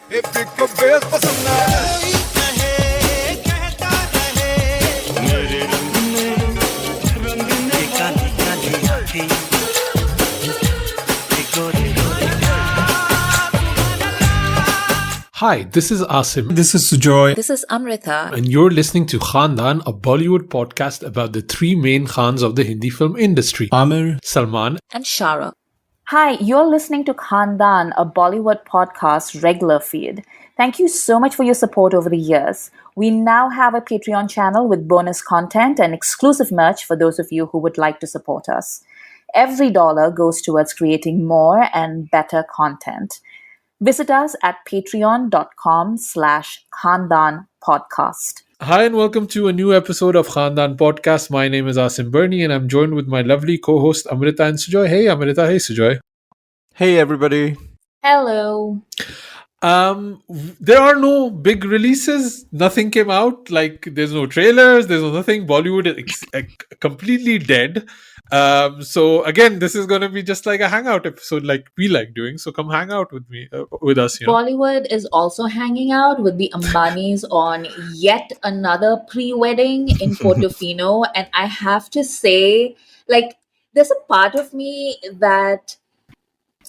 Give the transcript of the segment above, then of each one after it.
Hi, this is Asim. This is Sujoy. This is Amrita. And you're listening to Khandaan, a Bollywood podcast about the three main Khans of the Hindi film industry. Amir, Salman, And Shara. Hi, you're listening to Khandaan, a Bollywood podcast regular feed. Thank you so much for your support over the years. We now have a Patreon channel with bonus content and exclusive merch for those of you who would like to support us. Every dollar goes towards creating more and better content. Visit us at patreon.com/Khandaan podcast. Hi and welcome to a new episode of Khandaan Podcast. My name is Asim Bernie and I'm joined with my lovely co-host Amrita and Sujoy. Hey Amrita, hey Sujoy. hey everybody. Hello. There are no big releases. Nothing came out. Like there's no trailers. There's no nothing. Bollywood is completely dead. So again, this is going to be just like a hangout episode, like we like doing. So come hang out with me, with us. You know. Bollywood is also hanging out with the Ambanis on yet another pre-wedding in Portofino. And I have to say, like, there's a part of me that,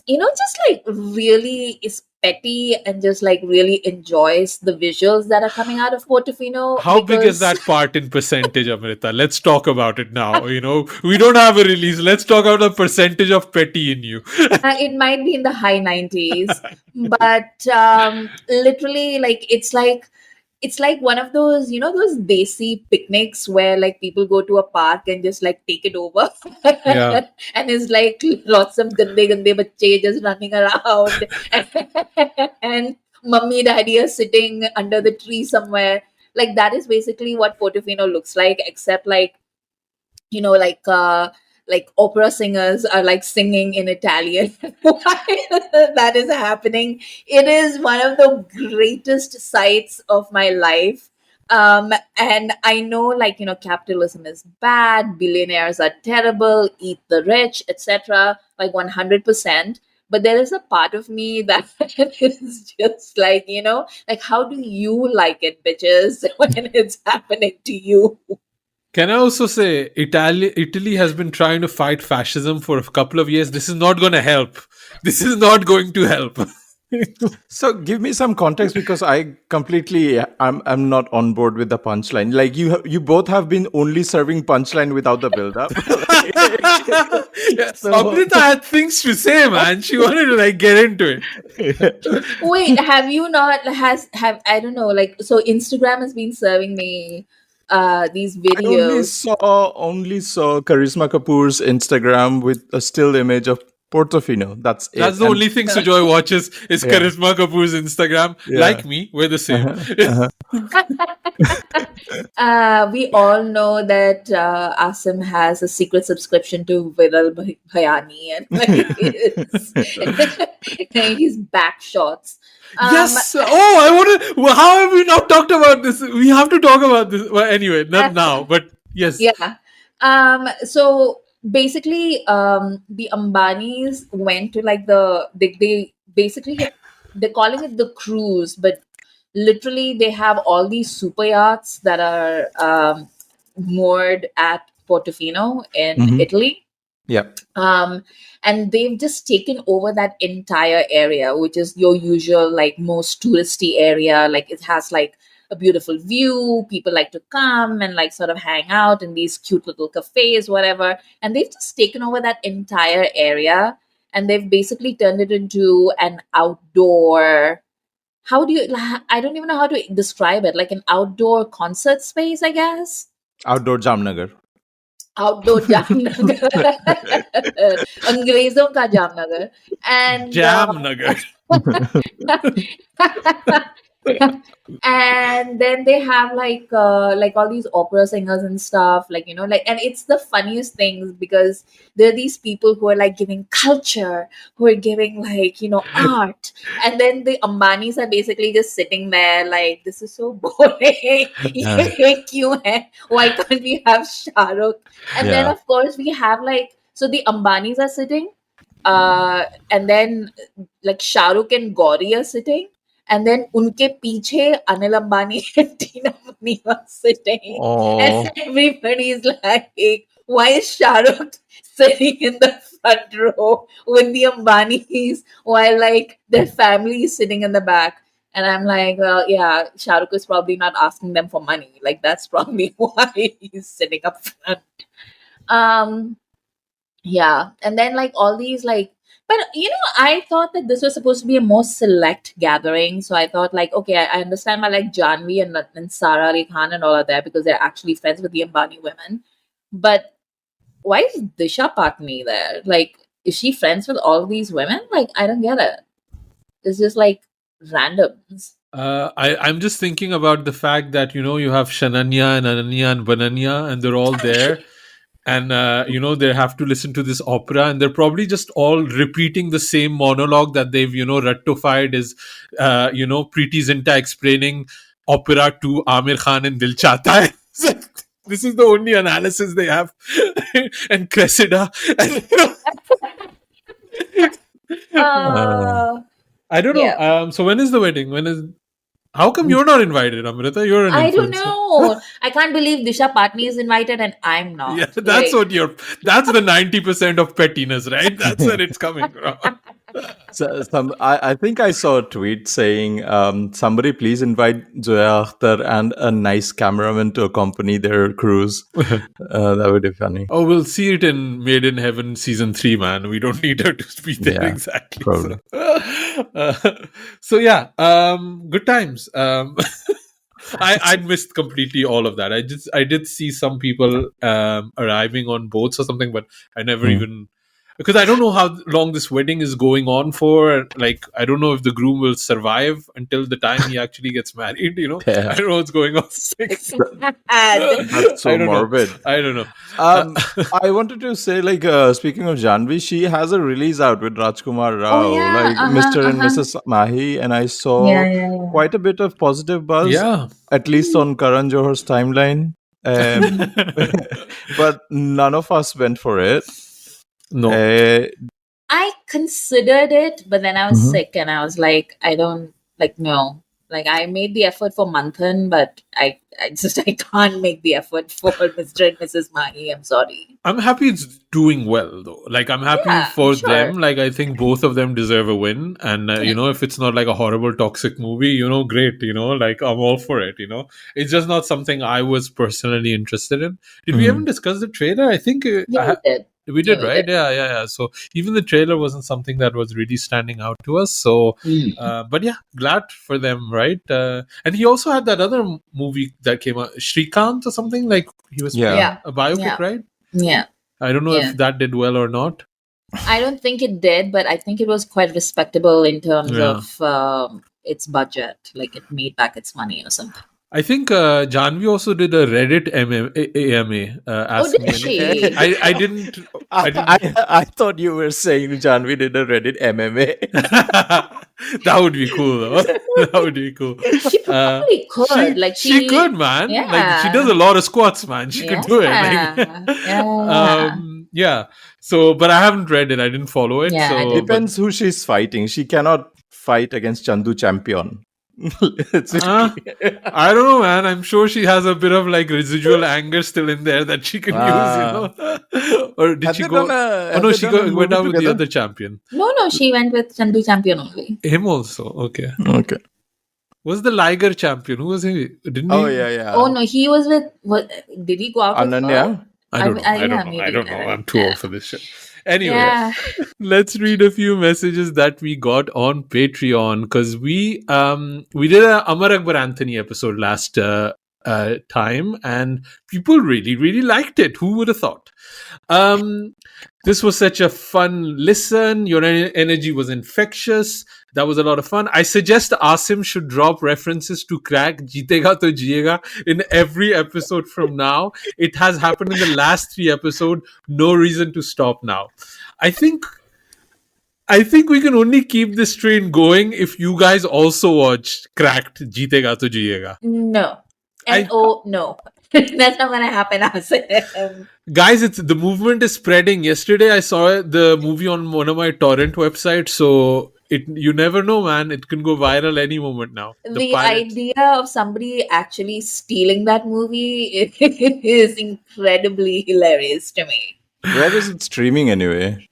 just like really is petty and just like really enjoys the visuals that are coming out of Portofino. How big is that part in percentage, Amrita? Let's talk about it now. We don't have a release. Let's talk about the percentage of petty in you. It might be in the high 90s, but literally, like it's like one of those, those desi picnics where like people go to a park and just like take it over. Yeah. And it's like lots of gande bacche just running around and mummy daddy are sitting under the tree somewhere. Like that is basically what Portofino looks like, except like, like opera singers are like singing in Italian while that is happening. It is one of the greatest sights of my life. And I know, like, capitalism is bad, billionaires are terrible, eat the rich, etc. Like 100%. But there is a part of me that is just like, like, how do you like it, bitches, when it's happening to you? Can I also say Italy has been trying to fight fascism for a couple of years. This is not going to help. This is not going to help. So give me some context because I'm not on board with the punchline. Like you both have been only serving punchline without the build-up. Amrita had things to say, man. She wanted to like get into it. Wait, have you not I don't know, like, so Instagram has been serving me these videos. I only saw Karisma Kapoor's Instagram with a still image of Portofino. That's it. That's the only thing Sujoy watches is Karisma Kapoor's Instagram. Yeah. Like me, we're the same. We all know that Asim has a secret subscription to Viral Bhayani and his back shots. Yes. I want to. Well, how have we not talked about this? We have to talk about this. Well, anyway, not now, but yes. Yeah. So basically, the Ambanis went to like they basically they're calling it the cruise, but literally they have all these super yachts that are moored at Portofino in Italy. Yeah. And they've just taken over that entire area, which is your usual, like, most touristy area. Like, it has like a beautiful view. People like to come and like sort of hang out in these cute little cafes, whatever. And they've just taken over that entire area and they've basically turned it into an outdoor. I don't even know how to describe it. Like an outdoor concert space, I guess. Outdoor Jamnagar. Outdoor Jamnagar. अंग्रेजों का Jamnagar. And Jamnagar. And then they have like all these opera singers and stuff, like, and it's the funniest things because there are these people who are like giving culture, who are giving like, art, and then the Ambanis are basically just sitting there like, this is so boring. Ye kyun hai? Why can't we have Shah Rukh? And then of course we have like, so the Ambanis are sitting, and then like Shah Rukh and Gauri are sitting. And then unke piche Anil Ambani and Tina Mani was sitting. Oh, And everybody's like, why is Shah Rukh sitting in the front row with the Ambanis while like their family is sitting in the back? And I'm like, well, yeah, Shah Rukh is probably not asking them for money. Like that's probably why he's sitting up front. Um, yeah, and then like all these like, but I thought that this was supposed to be a more select gathering. So I thought like, okay, I understand why like Janvi and Sara Ali Khan and all are there because they're actually friends with the Ambani women. But why is Disha Patni there? Like, is she friends with all these women? Like, I don't get it. It's just like randoms. I'm just thinking about the fact that you have Shananya and Ananya and Bananya, and they're all there, and they have to listen to this opera, and they're probably just all repeating the same monologue that they've rectified is Preeti Zinta explaining opera to Amir Khan and Dil Chahta Hai. This is the only analysis they have, and Cressida, and, I don't know. Yeah. So when is the wedding? How come you're not invited, Amrita? You're an I don't influencer. know. I can't believe Disha Patni is invited and I'm not. Yeah, that's Like, that's the 90% of pettiness, right? That's where it's coming from. I think I saw a tweet saying, somebody please invite Zoya Akhtar and a nice cameraman to accompany their cruise. That would be funny. Oh, we'll see it in Made in Heaven season 3, man. We don't need her to be there Yeah, exactly. probably. So yeah, good times. I missed completely all of that. I did see some people arriving on boats or something, but I never even, because I don't know how long this wedding is going on for. Like, I don't know if the groom will survive until the time he actually gets married. Yeah. I don't know what's going on. That's so I don't morbid. know. I don't know. I wanted to say, like, speaking of Janvi, she has a release out with Rajkumar Rao, yeah, like Mr. and Mrs. Mahi, and I saw quite a bit of positive buzz, Yeah. at least on Karan Johar's timeline. But none of us went for it. No. I considered it, but then I was sick and I was like, I don't like no. Like I made the effort for Manthan, but I can't make the effort for Mr. and Mrs. Mahi. I'm sorry. I'm happy it's doing well though. Like I'm happy Yeah, for sure. them. Like I think both of them deserve a win. And if it's not like a horrible toxic movie, great. Like I'm all for it. It's just not something I was personally interested in. Did we even discuss the trailer? I think Yeah, we did. we did, Yeah, we right? did. Yeah. So even the trailer wasn't something that was really standing out to us. So, but yeah, glad for them, right? And he also had that other movie that came out, Shrikant or something. Like he was Yeah. a biopic, Yeah. right? Yeah. I don't know Yeah. if that did well or not. I don't think it did, but I think it was quite respectable in terms Yeah. of its budget. Like it made back its money or something. I think Janvi also did a Reddit AMA. Oh, did she? I didn't. I thought you were saying Janvi did a Reddit MMA. That would be cool, though. That would be cool. She probably could. Like she could, man. Yeah. Like she does a lot of squats, man. She could do it. Like, yeah. So, but I haven't read it. I didn't follow it. Yeah, I so didn't. Depends who she's fighting. She cannot fight against Chandu Champion. I don't know, man. I'm sure she has a bit of like residual anger still in there that she can use, or did Have she they go? done a- Oh no, have she they done a went movie out with the together? other champion. No, she went with Chandu Champion only. Him also. Okay. Okay. Was the Liger champion? Who was he? Didn't Oh, he? yeah. Oh no, he was with. What did he go out with her? Ananya? I don't know. yeah, I don't know. maybe. I don't know. I'm too old for this shit. Anyway, Yeah. let's read a few messages that we got on Patreon because we did a Amar Akbar Anthony episode last time and people really liked it. Who would have thought? This was such a fun listen. Your energy was infectious. That was a lot of fun. I suggest Asim should drop references to crack Jeetega to Jiega in every episode from now. It has happened in the last 3 episodes. No reason to stop now. I think we can only keep this train going if you guys also watch Cracked Jeetega to Jiega. No. And no. That's not gonna happen, Asim. Guys, the movement is spreading. Yesterday I saw the movie on one of my torrent websites, so You never know, man. It can go viral any moment now. The The pirate. idea of somebody actually stealing that movie is incredibly hilarious to me. Where is it streaming anyway?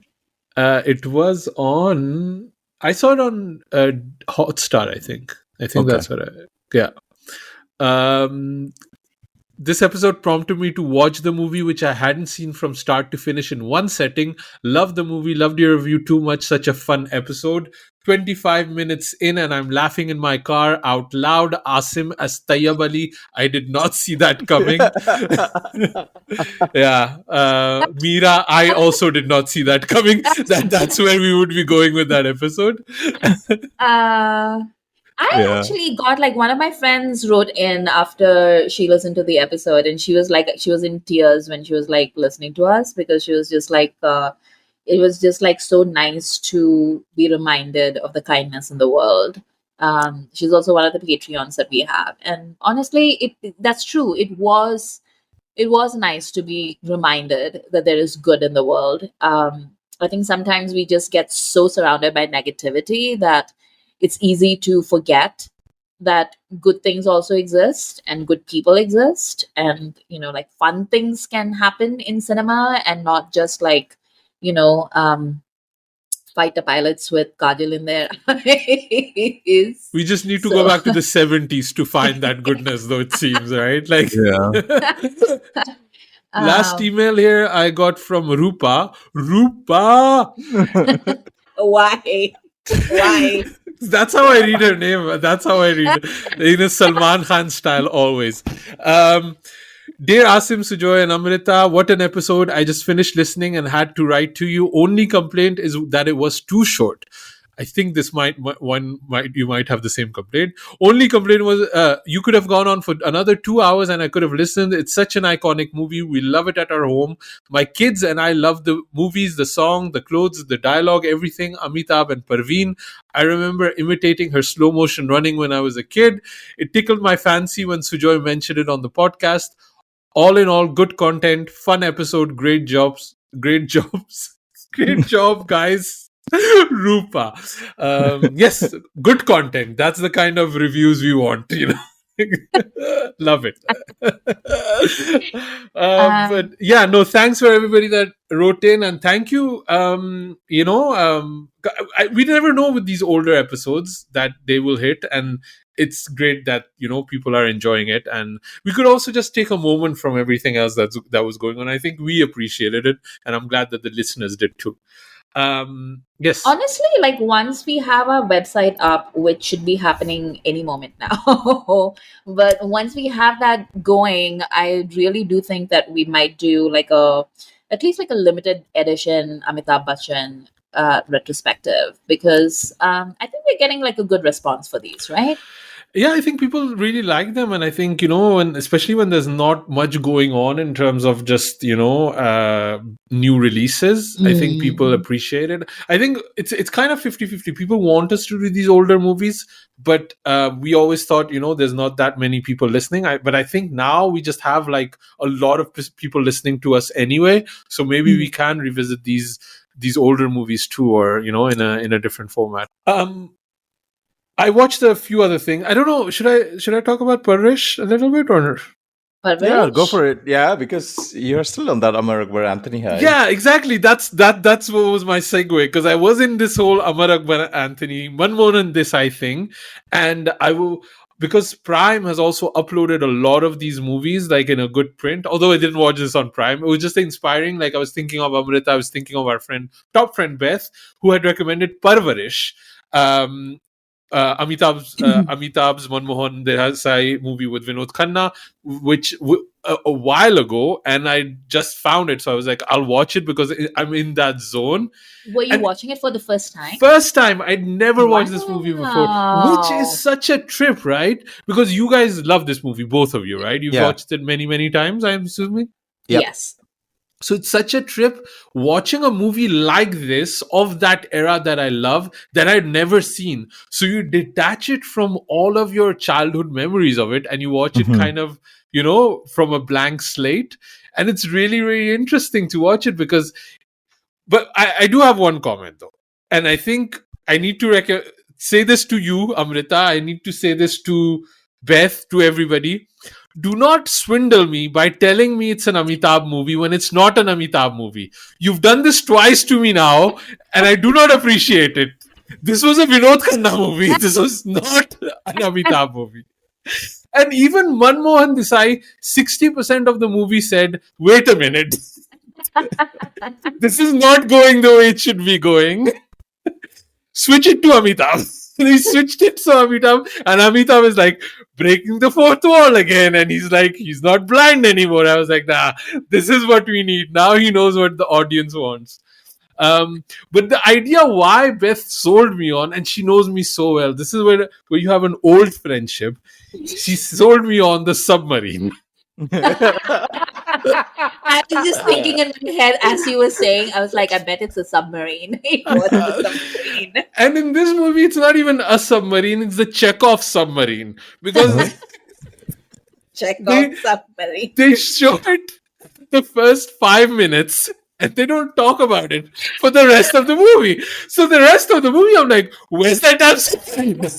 It was on. I saw it on Hotstar. I think. I think Okay. that's what I. Yeah. Um, this episode prompted me to watch the movie, which I hadn't seen from start to finish in one setting. Loved the movie, loved your review too much. Such a fun episode. 25 minutes in, and I'm laughing in my car out loud. Asim as Tayyab Ali. I did not see that coming. Yeah. Meera, I also did not see that coming. That's where we would be going with that episode. I Yeah. actually got like one of my friends wrote in after she listened to the episode, and she was like, she was in tears when she was like listening to us, because she was just like, it was just like so nice to be reminded of the kindness in the world. She's also one of the Patreons that we have, and honestly, that's true. It was nice to be reminded that there is good in the world. I think sometimes we just get so surrounded by negativity that it's easy to forget that good things also exist and good people exist, and like fun things can happen in cinema, and not just like you know um fighter pilots with Kajal in their eyes. We just need to So go back to the 70s to find that goodness, though, it seems, right? Like, last um, email here I got from Rupa. Rupa! why? Why? That's how I read her name. That's how I read it. In a Salman Khan style, always. Dear Asim, Sujoy, and Amrita, what an episode. I just finished listening and had to write to you. Only complaint is that it was too short. I think this you might have the same complaint. Only complaint was you could have gone on for another 2 hours and I could have listened. It's such an iconic movie. We love it at our home. My kids and I love the movies, the song, the clothes, the dialogue, everything. Amitabh and Parveen. I remember imitating her slow motion running when I was a kid. It tickled my fancy when Sujoy mentioned it on the podcast. All in all, good content, fun episode, great jobs, great jobs, great job, guys. Rupa. Yes, good content. That's the kind of reviews we want, Love it. But yeah, no, thanks for everybody that wrote in, and thank you. We never know with these older episodes that they will hit, and it's great that people are enjoying it, and we could also just take a moment from everything else that was going on. I think we appreciated it, and I'm glad that the listeners did too. Yes. Honestly, like once we have our website up, which should be happening any moment now, but once we have that going, I really do think that we might do at least like a limited edition Amitabh Bachchan retrospective, because I think we're getting like a good response for these, right? Yeah, I think people really like them, and I think and especially when there's not much going on in terms of just new releases, I think people appreciate it. I think it's kind of 50-50. People want us to do these older movies, but we always thought there's not that many people listening. But I think now we just have like a lot of people listening to us anyway, so maybe we can revisit these older movies too, or in a different format. I watched a few other things. I don't know. Should I talk about Parvarish a little bit or? Parvarish? Yeah, go for it. Yeah, because you're still on that Amar Akbar Anthony high. Yeah, exactly. That's what was my segue, because I was in this whole Amar Akbar Anthony, Manmohan Desai thing, and because Prime has also uploaded a lot of these movies like in a good print. Although I didn't watch this on Prime, it was just inspiring. Like I was thinking of Amrita, I was thinking of our top friend Beth, who had recommended Parvarish. Amitabh's Manmohan Desai movie with Vinod Khanna, which a while ago, and I just found it, so I was like, I'll watch it because I'm in that zone. Were you watching it for the first time? First time. I'd never watched this movie before, which is such a trip, right? Because you guys love this movie, both of you, right? You've watched it many, many times, I'm assuming. Yep. Yes. So it's such a trip watching a movie like this of that era that I love, that I'd never seen. So you detach it from all of your childhood memories of it, and you watch it kind of, from a blank slate. And it's really, really interesting to watch it but I do have one comment though. And I think I need to say this to you, Amrita. I need to say this to Beth, to everybody. Do not swindle me by telling me it's an Amitabh movie when it's not an Amitabh movie. You've done this twice to me now, and I do not appreciate it. This was a Vinod Khanna movie. This was not an Amitabh movie. And even Manmohan Desai, 60% of the movie said, wait a minute. This is not going the way it should be going. Switch it to Amitabh. He switched it to Amitabh, and Amitabh is like breaking the fourth wall again, and he's like, he's not blind anymore. I was like, nah, this is what we need. Now he knows what the audience wants. But the idea why Beth sold me on, and she knows me so well, this is where you have an old friendship. She sold me on the submarine. I was just thinking in my head as you were saying, I was like, I bet it's a submarine. It was a submarine. And in this movie, it's not even a submarine, it's the Chekhov submarine. Because Chekhov submarine. they show it the first 5 minutes and they don't talk about it for the rest of the movie. So the rest of the movie, I'm like, where's that damn submarine?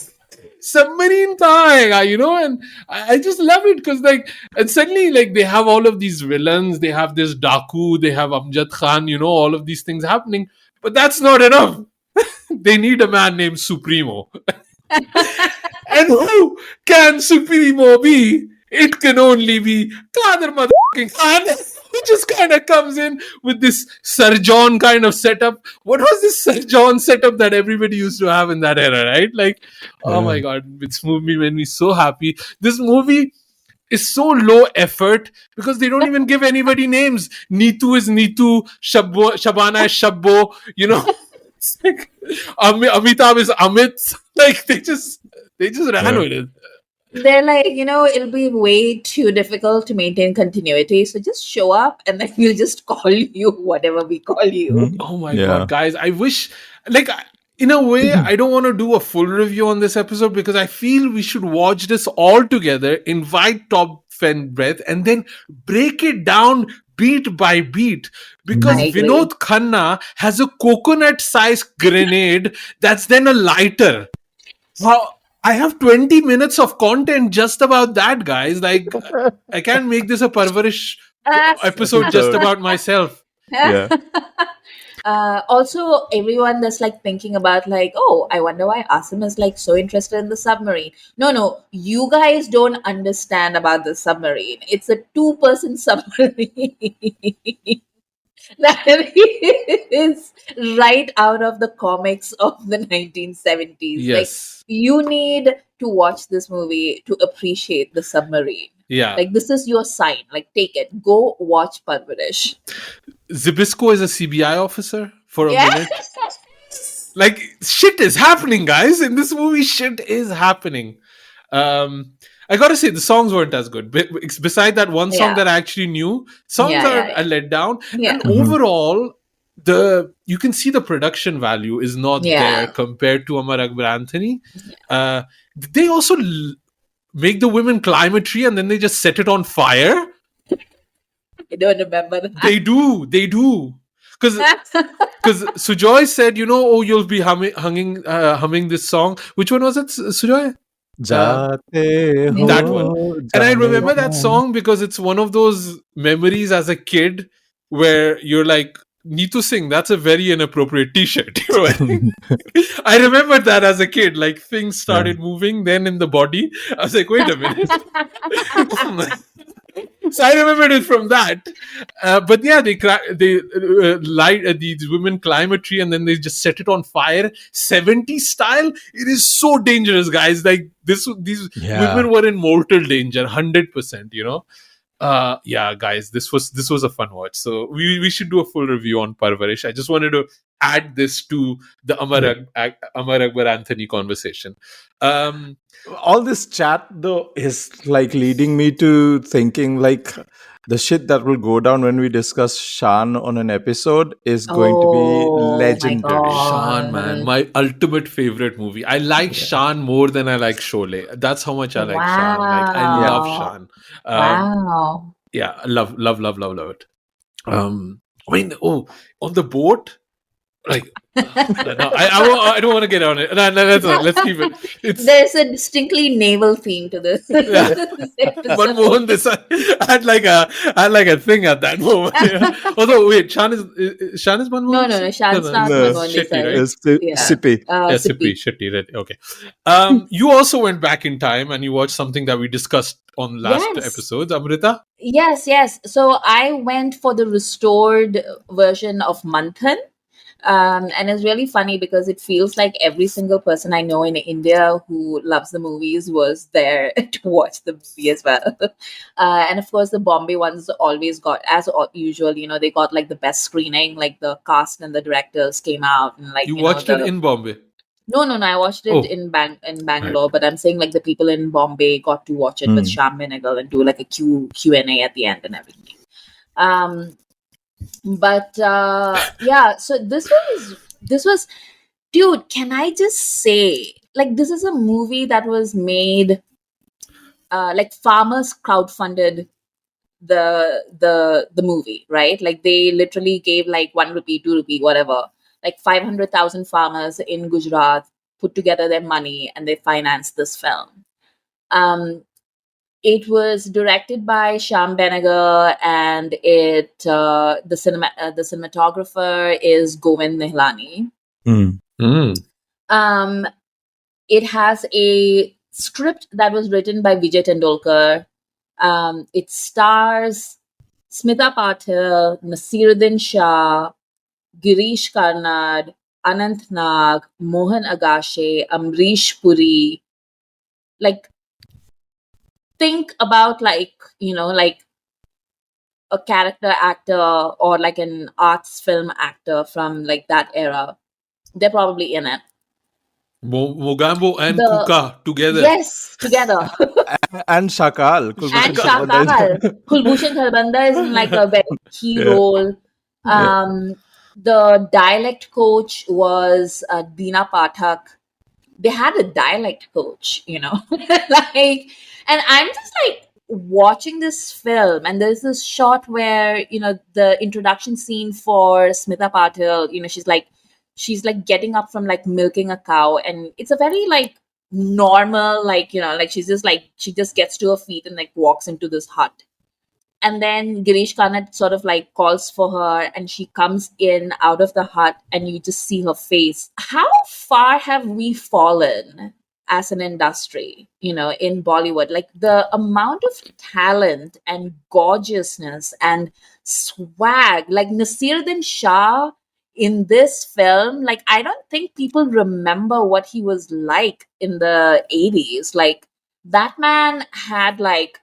Submarine kahan, and I just love it because and suddenly they have all of these villains, they have this Daku, they have Amjad Khan, all of these things happening, but that's not enough. They need a man named Supremo. And who can Supremo be? It can only be Kader motherfucking Khan, who just kind of comes in with this Sir John kind of setup. What was this Sir John setup that everybody used to have in that era, right? Oh my God, this movie made me so happy. This movie is so low effort because they don't even give anybody names. Neetu is Neetu, Shabana is Shabbo, It's like Amitabh is Amit. They just ran with it. They're like, it'll be way too difficult to maintain continuity. So just show up and then we'll just call you whatever we call you. Oh my God, guys. I wish, in a way, I don't want to do a full review on this episode because I feel we should watch this all together, invite Top Fen Breath, and then break it down beat by beat. Because Vinod Khanna has a coconut-sized grenade that's then a lighter. Wow. I have 20 minutes of content just about that, guys. I can't make this a Parvarish episode just about myself. Yeah. Also, everyone that's thinking about oh, I wonder why Asim is so interested in the submarine. No, you guys don't understand about the submarine. It's a 2-person submarine. That is right out of the comics of the 1970s. Yes. You need to watch this movie to appreciate the submarine. Yeah. This is your sign. Take it. Go watch Parvarish. Zibisco is a CBI officer for a minute. Shit is happening, guys. In this movie, shit is happening. I gotta say, the songs weren't as good. Beside that one song that I actually knew, songs are a letdown. Yeah. And overall, you can see the production value is not there compared to Amar Akbar Anthony. They also make the women climb a tree and then they just set it on fire. I don't remember that. They do. Because Sujoy said, you'll be humming this song. Which one was it, Sujoy? That one. And I remember that song because it's one of those memories as a kid where you're like, need to sing. That's a very inappropriate t-shirt. I remember that as a kid. Things started moving then in the body. I was like, wait a minute. So I remembered it from that. But yeah, these women climb a tree and then they just set it on fire. 70s style. It is so dangerous, guys. These women were in mortal danger, 100%, yeah, guys, this was a fun watch. So we should do a full review on Parvarish. I just wanted to add this to the Amar Akbar Anthony conversation. All this chat though is leading me to thinking the shit that will go down when we discuss Shan on an episode is going to be legendary. Shan, man, my ultimate favorite movie. I like Shan more than I like Sholay. That's how much I like Shan. I love Shan. Wow. Yeah, love it. On the boat, No, I don't want to get on it. No, no, that's not. Let's keep it. It's There's a distinctly naval theme to this, yeah. this episode. Manmohan Desai. I had like a thing at that moment. Yeah. Although wait, Shan is No, Manmohan no, no. Desai? No, Shan's no, not No, it's Manmohan Shetty, Desai. right? it's Yeah. Sippy. Yeah, Sippy, Sippy. Shetty, right? Okay. You also went back in time and you watched something that we discussed on last Yes. episodes, Amrita. Yes, yes. So I went for the restored version of Manthan. And it's really funny because it feels like every single person I know in India who loves the movies was there to watch the movie as well. And of course, the Bombay ones always got, as usual, they got like the best screening, like the cast and the directors came out and like, You watched it in Bombay. No, no, no. I watched it Oh, in right. Bangalore, but I'm saying like the people in Bombay got to watch it with Sham Benegal and do like a Q&A at the end and everything. But yeah, so this was, dude, can I just say, like, this is a movie that was made, like farmers crowdfunded the movie, right? Like they literally gave like 1 rupee, 2 rupee, whatever. Like 500,000 farmers in Gujarat put together their money and they financed this film. It was directed by Sham Benegal, and the cinematographer is Govind Nihlani. Um, it has a script that was written by Vijay Tendolkar. It stars Smita Patil, Nasiruddin Shah, Girish Karnad, Anant Nag, Mohan Agashe, Amrish Puri. Like, think about like a character actor or like an arts film actor from like that era. They're probably in it. Mogambo and The Kuka together. Yes, together. And Shakal. Kulbhushan And Kharbanda is- Shakal. Kulbhushan Kharbanda is in like a very key Yeah. role. The dialect coach was Deena Pathak. They had a dialect coach, like, and I'm just like watching this film, and there's this shot where the introduction scene for Smita Patil, she's like getting up from like milking a cow, and it's a very like normal, like like she just gets to her feet and like walks into this hut. And then Girish Karnad sort of like calls for her, and she comes in out of the hut, and you just see her face. How far have we fallen as an industry, in Bollywood? Like the amount of talent and gorgeousness and swag, like Nasiruddin Shah in this film, like I don't think people remember what he was like in the 80s. Like that man had like,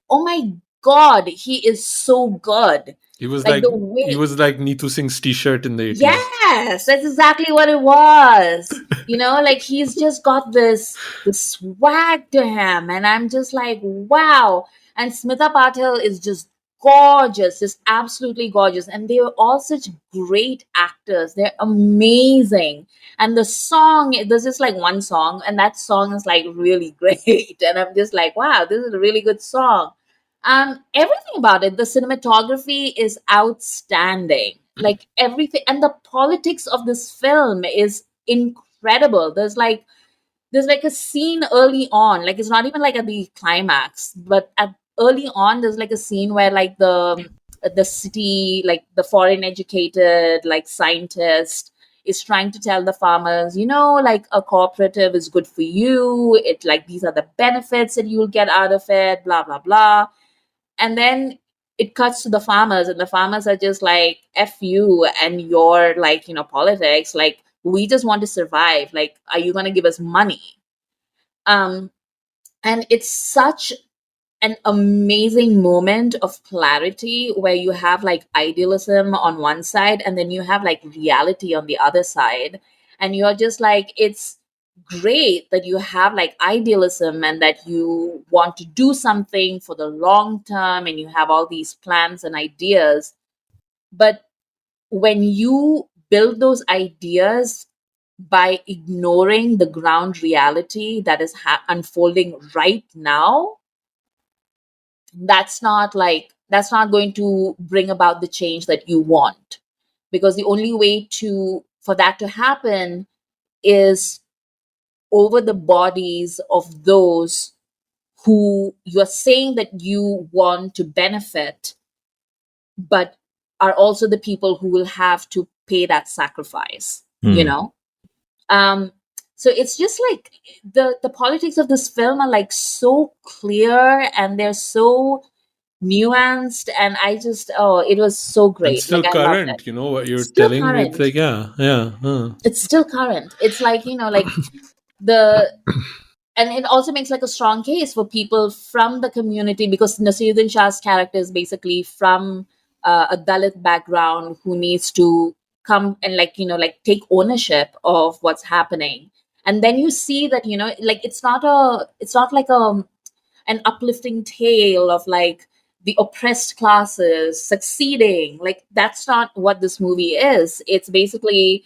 oh my god, he is so good. He was Like like the way, he was like Neetu Singh's t-shirt in the 80s. yes, that's exactly what it was. Like he's just got this swag to him, and I'm just like, wow. And Smita Patil is just gorgeous, just absolutely gorgeous. And they were all such great actors. They're amazing. And the song, there's just like one song, and that song is like really great. And I'm just like, wow, this is a really good song. Everything about it, the cinematography is outstanding. Like everything, and the politics of this film is incredible. There's like a scene early on, like it's not even like at the climax, but at early on, there's like a scene where like the city, like the foreign educated like scientist is trying to tell the farmers, like a cooperative is good for you. It like these are the benefits that you'll get out of it, blah blah blah. And then it cuts to the farmers, and the farmers are just like, F you and your like, politics. Like, we just want to survive. Like, are you going to give us money? Um, and it's such an amazing moment of clarity where you have like idealism on one side and then you have like reality on the other side. And you're just like, it's great that you have like idealism and that you want to do something for the long term and you have all these plans and ideas. But when you build those ideas by ignoring the ground reality that is unfolding right now, that's not going to bring about the change that you want. because the only way for that to happen is over the bodies of those who you're saying that you want to benefit, but are also the people who will have to pay that sacrifice, you know? Um, so it's just like the politics of this film are like so clear and they're so nuanced, and I just it was so And great. still Like I loved current, it. you know what you're Still telling me. It's current. like, yeah. It's still current. It's like, like the and it also makes like a strong case for people from the community, because Nasiruddin Shah's character is basically from a Dalit background who needs to come and like like take ownership of what's happening. And then you see that like it's not like an uplifting tale of like the oppressed classes succeeding. Like that's not what this movie is. It's basically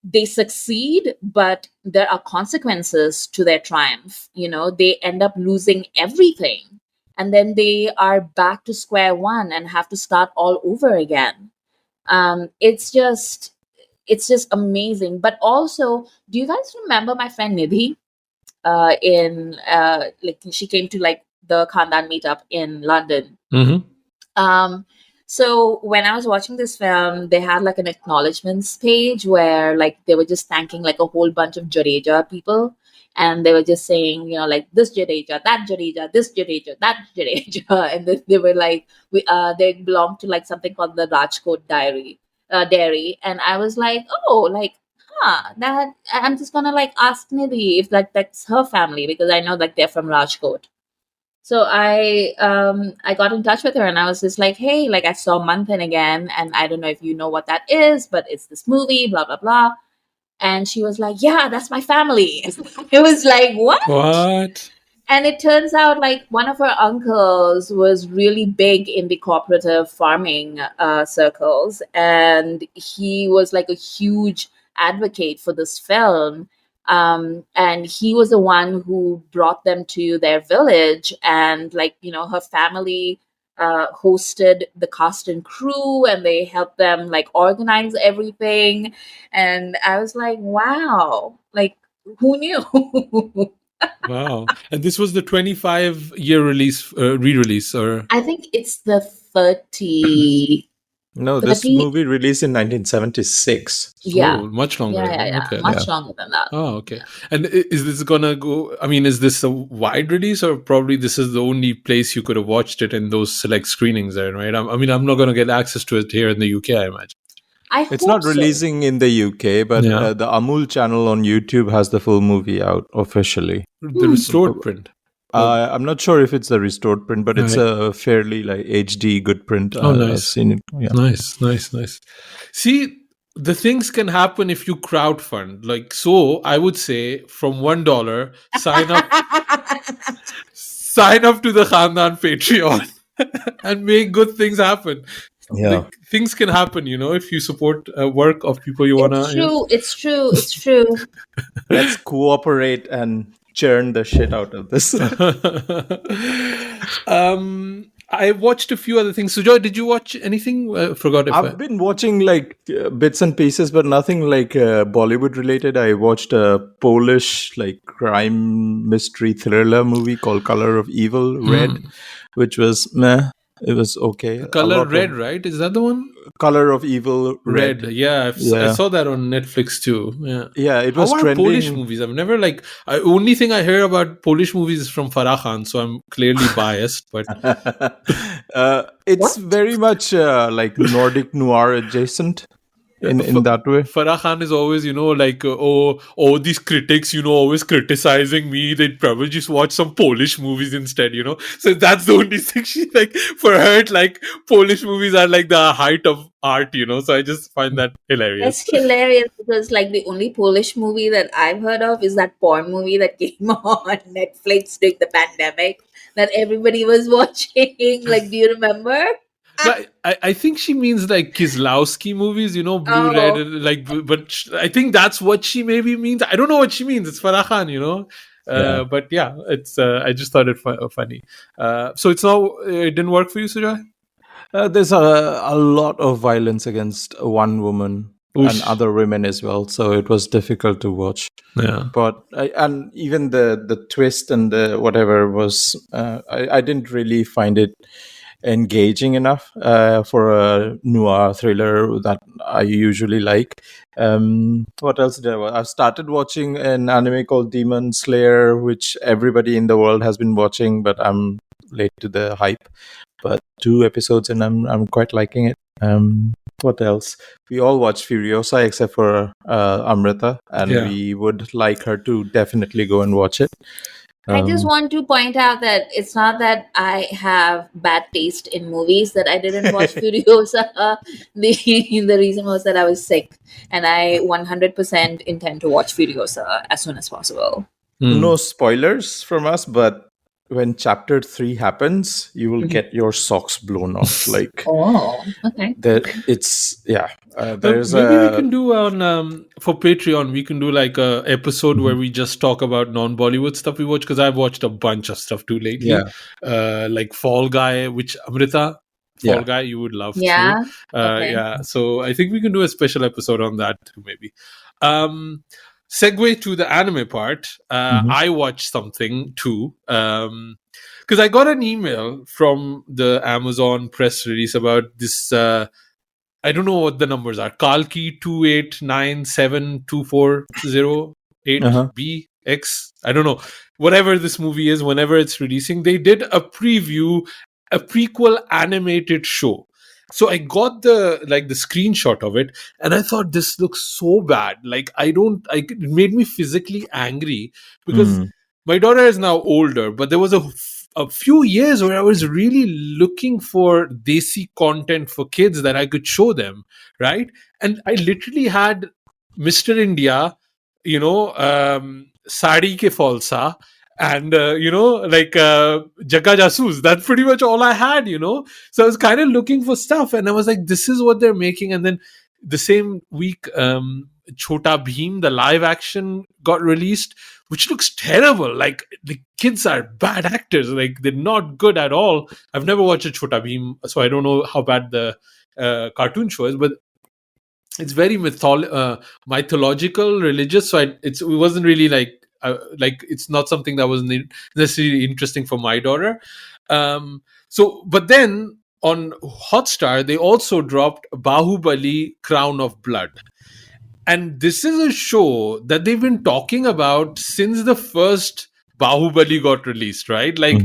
they succeed, but there are consequences to their triumph. They end up losing everything. And then they are back to square one and have to start all over again. It's just amazing. But also, do you guys remember my friend Nidhi? In like she came to like the Khandaan meetup in London. Mm-hmm. So when I was watching this film, they had like an acknowledgements page where like they were just thanking like a whole bunch of Jadeja people. And they were just saying, like this Jadeja, that Jadeja, this Jadeja, that Jadeja. And then they were like, they belong to like something called the Rajkot Dairy. And I was like, oh, like, that I'm just gonna like ask Nidhi if like that's her family, because I know like they're from Rajkot. So I got in touch with her and I was just like, hey, like I saw Manthan again, and I don't know if you know what that is, but it's this movie, blah blah blah. And she was like, yeah, that's my family. It was like, What? And it turns out like one of her uncles was really big in the cooperative farming circles, and he was like a huge advocate for this film. And he was the one who brought them to their village, and like her family hosted the cast and crew, and they helped them like organize everything. And I was like, wow, like who knew? Wow. And this was the 25-year re-release, or? I think it's the 30. No, this 30. movie released in 1976. Yeah. Oh, much longer. Yeah. Okay. Much longer than that. Oh, okay. And is this gonna go? I mean, is this a wide release, or probably this is the only place you could have watched it in those select screenings there, right? I mean, I'm not gonna get access to it here in the UK, I imagine. It's not releasing in the UK, but Yeah. the Amul channel on YouTube has the full movie out officially. The restored print. I'm not sure if it's a restored print, but it's a fairly like HD good print. Oh, nice. I've seen it. Yeah. Nice. See, the things can happen if you crowdfund. Like, so I would say from $1, sign up to the Khandaan Patreon and make good things happen. Yeah. Like, things can happen, if you support work of people you wanna. It's true. Let's cooperate and churn the shit out of this. I watched a few other things. So, Joy, did you watch anything? Forgot if I've been watching like bits and pieces, but nothing like Bollywood related. I watched a Polish like crime mystery thriller movie called Color of Evil, Red, which was meh. It was okay. Color Red, right? Is that the one? Color of Evil, Red. Yeah, I saw that on Netflix too. Yeah, it was How are trending. Polish movies? I've never only thing I hear about Polish movies is from Farah Khan, so I'm clearly biased. But it's very much like Nordic noir adjacent in that way. Farah Khan is always, these critics, always criticizing me. They'd probably just watch some Polish movies instead, So that's the only thing she for her, Polish movies are like the height of art, So I just find that hilarious. It's hilarious because like the only Polish movie that I've heard of is that porn movie that came on Netflix during the pandemic that everybody was watching. Like, do you remember? But I think she means like Kieslowski movies, blue, red, but I think that's what she maybe means. I don't know what she means. It's Farah Khan, But yeah, it's. I just thought it funny. So it didn't work for you, Sujay? There's a lot of violence against one woman and Oosh. other women as well, so it was difficult to watch. Yeah. But and even the twist and the whatever was, I didn't really find it engaging enough for a noir thriller that I usually like. What else did I watch? I've started watching an anime called Demon Slayer, which everybody in the world has been watching, but I'm late to the hype. But 2 episodes and I'm quite liking it. What else? We all watched Furiosa except for Amrita, and Yeah. we would like her to definitely go and watch it. I just Um, want to point out that it's not that I have bad taste in movies that I didn't watch Furiosa. The reason was that I was sick, and I 100% intend to watch Furiosa as soon as possible. No spoilers from us, but when chapter 3 happens, you will get your socks blown off. Like Oh, okay. that, it's there's Maybe we a can do on for Patreon. We can do like a episode where we just talk about non-Bollywood stuff we watch, because I've watched a bunch of stuff too lately. Yeah. Like Fall Guy, which Amrita Fall Yeah. Guy you would love too. Yeah. Okay. Yeah, so I think we can do a special episode on that too, maybe. Segue to the anime part. I watched something too. Because I got an email from the Amazon press release about this. I don't know what the numbers are. Kalki 289724008BX. I don't know. Whatever this movie is, whenever it's releasing, they did a preview, a prequel animated show. So I got the screenshot of it, and I thought this looks so bad. Like it made me physically angry, because my daughter is now older, but there was a few years where I was really looking for desi content for kids that I could show them, right? And I literally had Mr. India, Sari ke Falsa, and Jagga Jasoos. That's pretty much all I had, So I was kind of looking for stuff, and I was like, this is what they're making. And then the same week, Chota Bheem, the live action, got released, which looks terrible. Like, the kids are bad actors. Like, they're not good at all. I've never watched a Chota Bheem, so I don't know how bad the cartoon show is, but it's very mythological, religious. So it wasn't really like it's not something that was necessarily interesting for my daughter. But then on Hotstar, they also dropped Baahubali: Crown of Blood. And this is a show that they've been talking about since the first Baahubali got released, right? Like,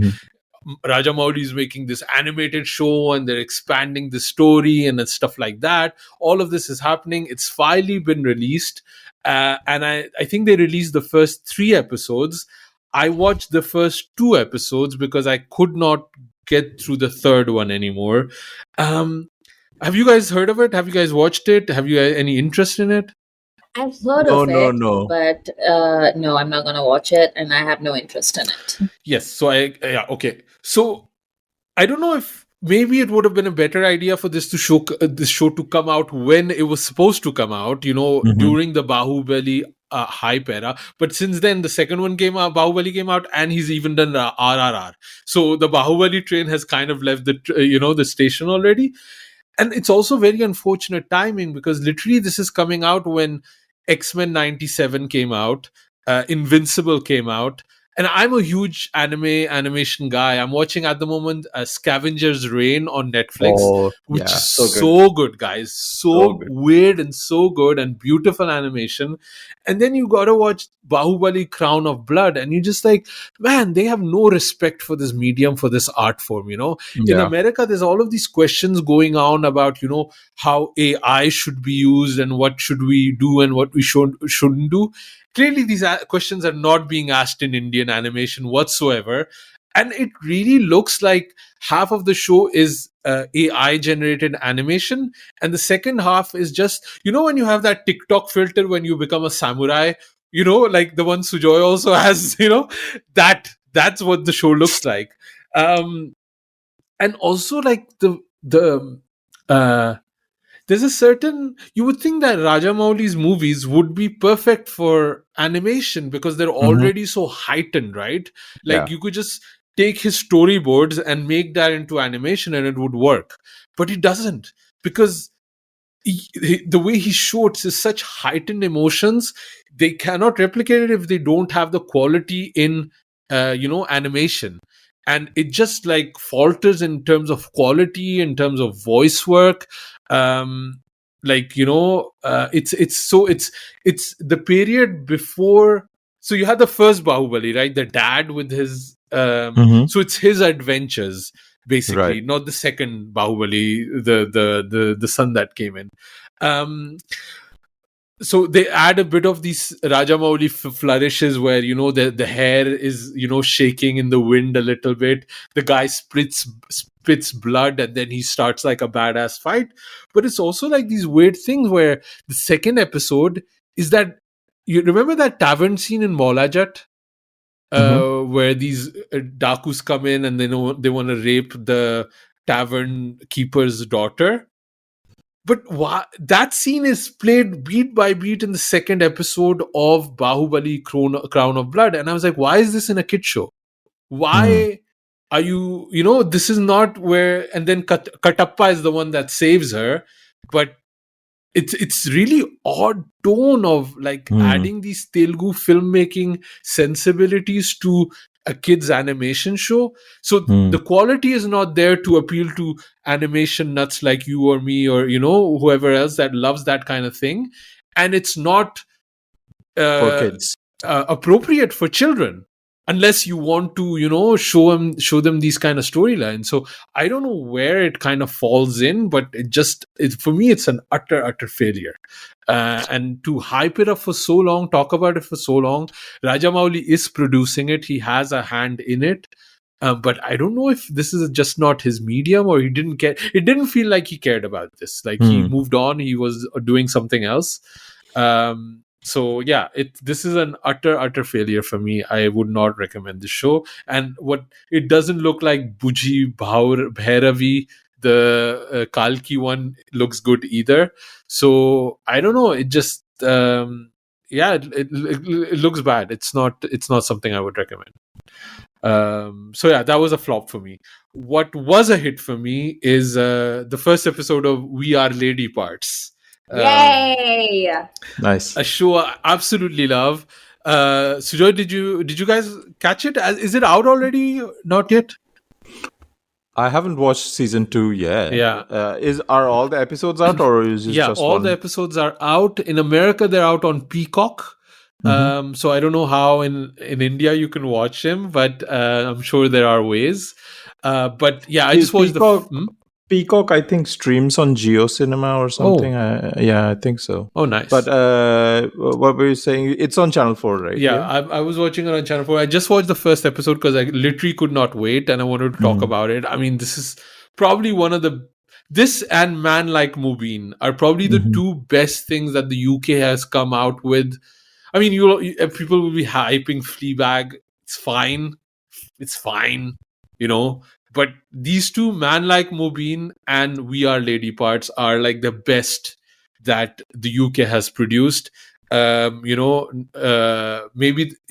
Rajamouli is making this animated show, and they're expanding the story and stuff like that. All of this is happening. It's finally been released. And I think they released the first 3 episodes. I watched the first 2 episodes because I could not get through the third one anymore. Have you guys heard of it? Have you guys watched it? Have you any interest in it? I've heard of it, but no, I'm not going to watch it, and I have no interest in it. Yes. So okay. So I don't know if maybe it would have been a better idea for this show to come out when it was supposed to come out, during the Baahubali hype era. But since then, the second one Baahubali came out, and he's even done RRR. So the Baahubali train has kind of left the station already. And it's also very unfortunate timing, because literally this is coming out when X-Men 97 came out, Invincible came out, and I'm a huge animation guy. I'm watching at the moment Scavenger's Reign on Netflix, which is so good, guys. So weird and so good and beautiful animation. And then you gotta watch Baahubali: Crown of Blood, and you just like, man, they have no respect for this medium, for this art form. In America, there's all of these questions going on about how AI should be used, and what should we do and what we shouldn't do. Clearly, these questions are not being asked in Indian animation whatsoever. And it really looks like half of the show is AI generated animation, and the second half is just, when you have that TikTok filter when you become a samurai, like the one Sujoy also has, that's what the show looks like. And also, like, there's a certain, you would think that Rajamouli's movies would be perfect for animation because they're already so heightened, right? Like, you could just take his storyboards and make that into animation and it would work. But it doesn't, because the way he shoots is such heightened emotions. They cannot replicate it if they don't have the quality in animation, and it just like falters in terms of quality, in terms of voice work. It's the period before. So you had the first Bahubali, right? The dad with his so it's his adventures basically, Right. not the second Bahubali, the son that came in. So they add a bit of these Rajamouli flourishes where the hair is shaking in the wind a little bit. The guy spits blood and then he starts like a badass fight. But it's also like these weird things where the second episode is that, you remember that tavern scene in Maulajat? Where these Dakus come in and they want to rape the tavern keeper's daughter. But that scene is played beat by beat in the second episode of Bahubali Crown of Blood. And I was like, why is this in a kid show? Why are you, this is not where, and then Katappa is the one that saves her. But it's really odd tone of like adding these Telugu filmmaking sensibilities to a kid's animation show. So the quality is not there to appeal to animation nuts like you or me or whoever else that loves that kind of thing, and it's not For kids. appropriate for children unless you want to show them these kind of storylines. So I don't know where it kind of falls in, but for me it's an utter failure. And to hype it up for so long, talk about it for so long, Rajamouli is producing it, he has a hand in it, but I don't know if this is just not his medium, or it didn't feel like he cared about this. Like he moved on, he was doing something else. So yeah, this is an utter failure for me. I would not recommend this show. And it doesn't look like Buji Bhairavi, the Kalki one, looks good either. So I don't know. It just it looks bad. It's not something I would recommend. So yeah, that was a flop for me. What was a hit for me is the first episode of We Are Lady Parts. Yay! Nice. A show I absolutely love. Sujoy, did you guys catch it? Is it out already? Not yet. I haven't watched season 2 yet. Yeah. Are all the episodes out, or is it just all one? the episodes are out. In America, they're out on Peacock. So I don't know how in India you can watch them, but I'm sure there are ways. But yeah, I just watched Peacock, I think, streams on Geo Cinema or something. I think so. Oh, nice. But what were you saying? It's on Channel 4, right? Yeah, I was watching it on Channel 4. I just watched the first episode because I literally could not wait and I wanted to talk about it. I mean, this is probably this and Man Like Mubin are probably the two best things that the UK has come out with. I mean, people will be hyping Fleabag. It's fine, But these two, Man Like Mubin and We Are Lady Parts, are like the best that the UK has produced. Maybe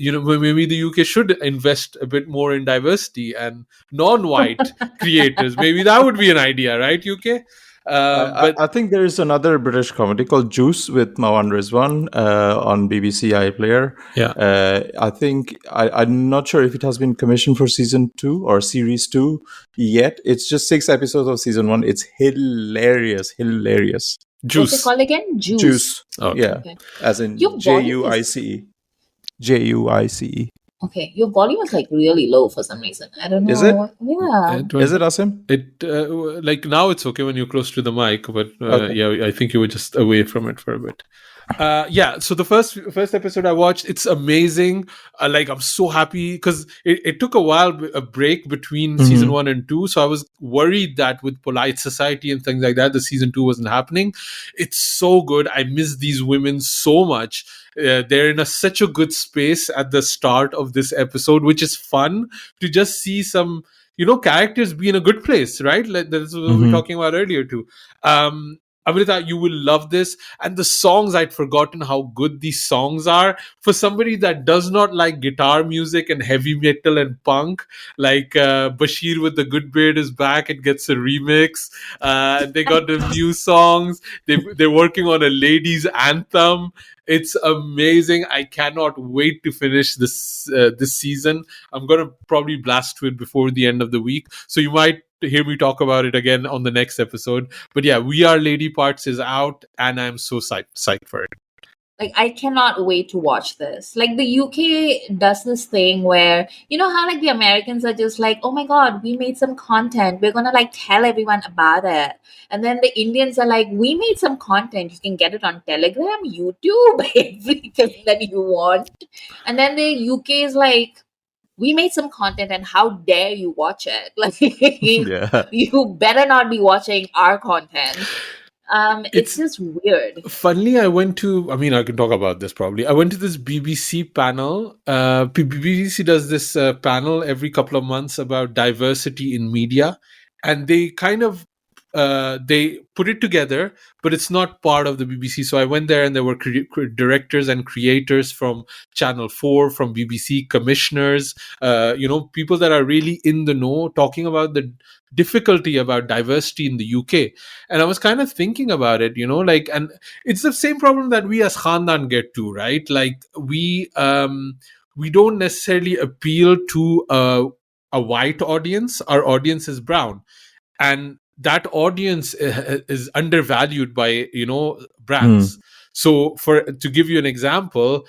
the UK should invest a bit more in diversity and non-white creators. Maybe that would be an idea, right, UK? But I think there is another British comedy called Juice with Mawan Rizwan on BBC iPlayer. Yeah. I think I'm not sure if it has been commissioned for season 2 or series 2 yet. It's just 6 episodes of season 1. It's hilarious. Juice. What's it called again? Juice. Okay. Yeah. Okay. As in Your volume Juice. Juice. Okay, your volume is like really low for some reason. I don't know. Is it? Yeah. Is it, Asim? Like now it's okay when you're close to the mic, but Okay. yeah, I think you were just away from it for a bit. So the first episode I watched, it's amazing. I'm so happy because it took a break between season 1 and 2, so I was worried that with Polite Society and things like that, the season 2 wasn't happening. It's so good. I miss these women so much. They're in such a good space at the start of this episode, which is fun to just see some characters be in a good place, right? Like that's what we were talking about earlier too. Amrita, you will love this. And the songs, I'd forgotten how good these songs are. For somebody that does not like guitar music and heavy metal and punk, like Bashir with the Good Beard is back and gets a remix. They got the new songs. They're working on a ladies' anthem. It's amazing. I cannot wait to finish this season. I'm gonna probably blast through it before the end of the week, so you might hear me talk about it again on the next episode. But yeah, We Are Lady Parts is out, and I'm so psyched for it. Like, I cannot wait to watch this. Like, the UK does this thing where, you know how like the Americans are just like, oh my god, we made some content, we're gonna like tell everyone about it. And then the Indians are like, we made some content, you can get it on Telegram, YouTube, everything that you want. And then the UK is like, we made some content and how dare you watch it? Like, Yeah. you better not be watching our content. It's just weird. Funnily, I can talk about this probably. I went to this BBC panel. BBC does this panel every couple of months about diversity in media. And they kind of, they put it together, but it's not part of the BBC. So I went there and there were directors and creators from Channel 4, from BBC, commissioners, people that are really in the know, talking about the difficulty about diversity in the UK. And I was kind of thinking about it, and it's the same problem that we as Khandaan get to, right? Like we don't necessarily appeal to a white audience. Our audience is brown, and that audience is undervalued by brands. So to give you an example,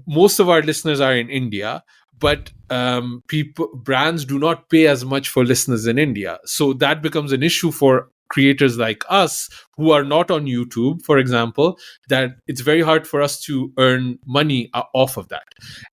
most of our listeners are in India, but brands do not pay as much for listeners in India. So that becomes an issue for creators like us who are not on YouTube, for example, that it's very hard for us to earn money off of that.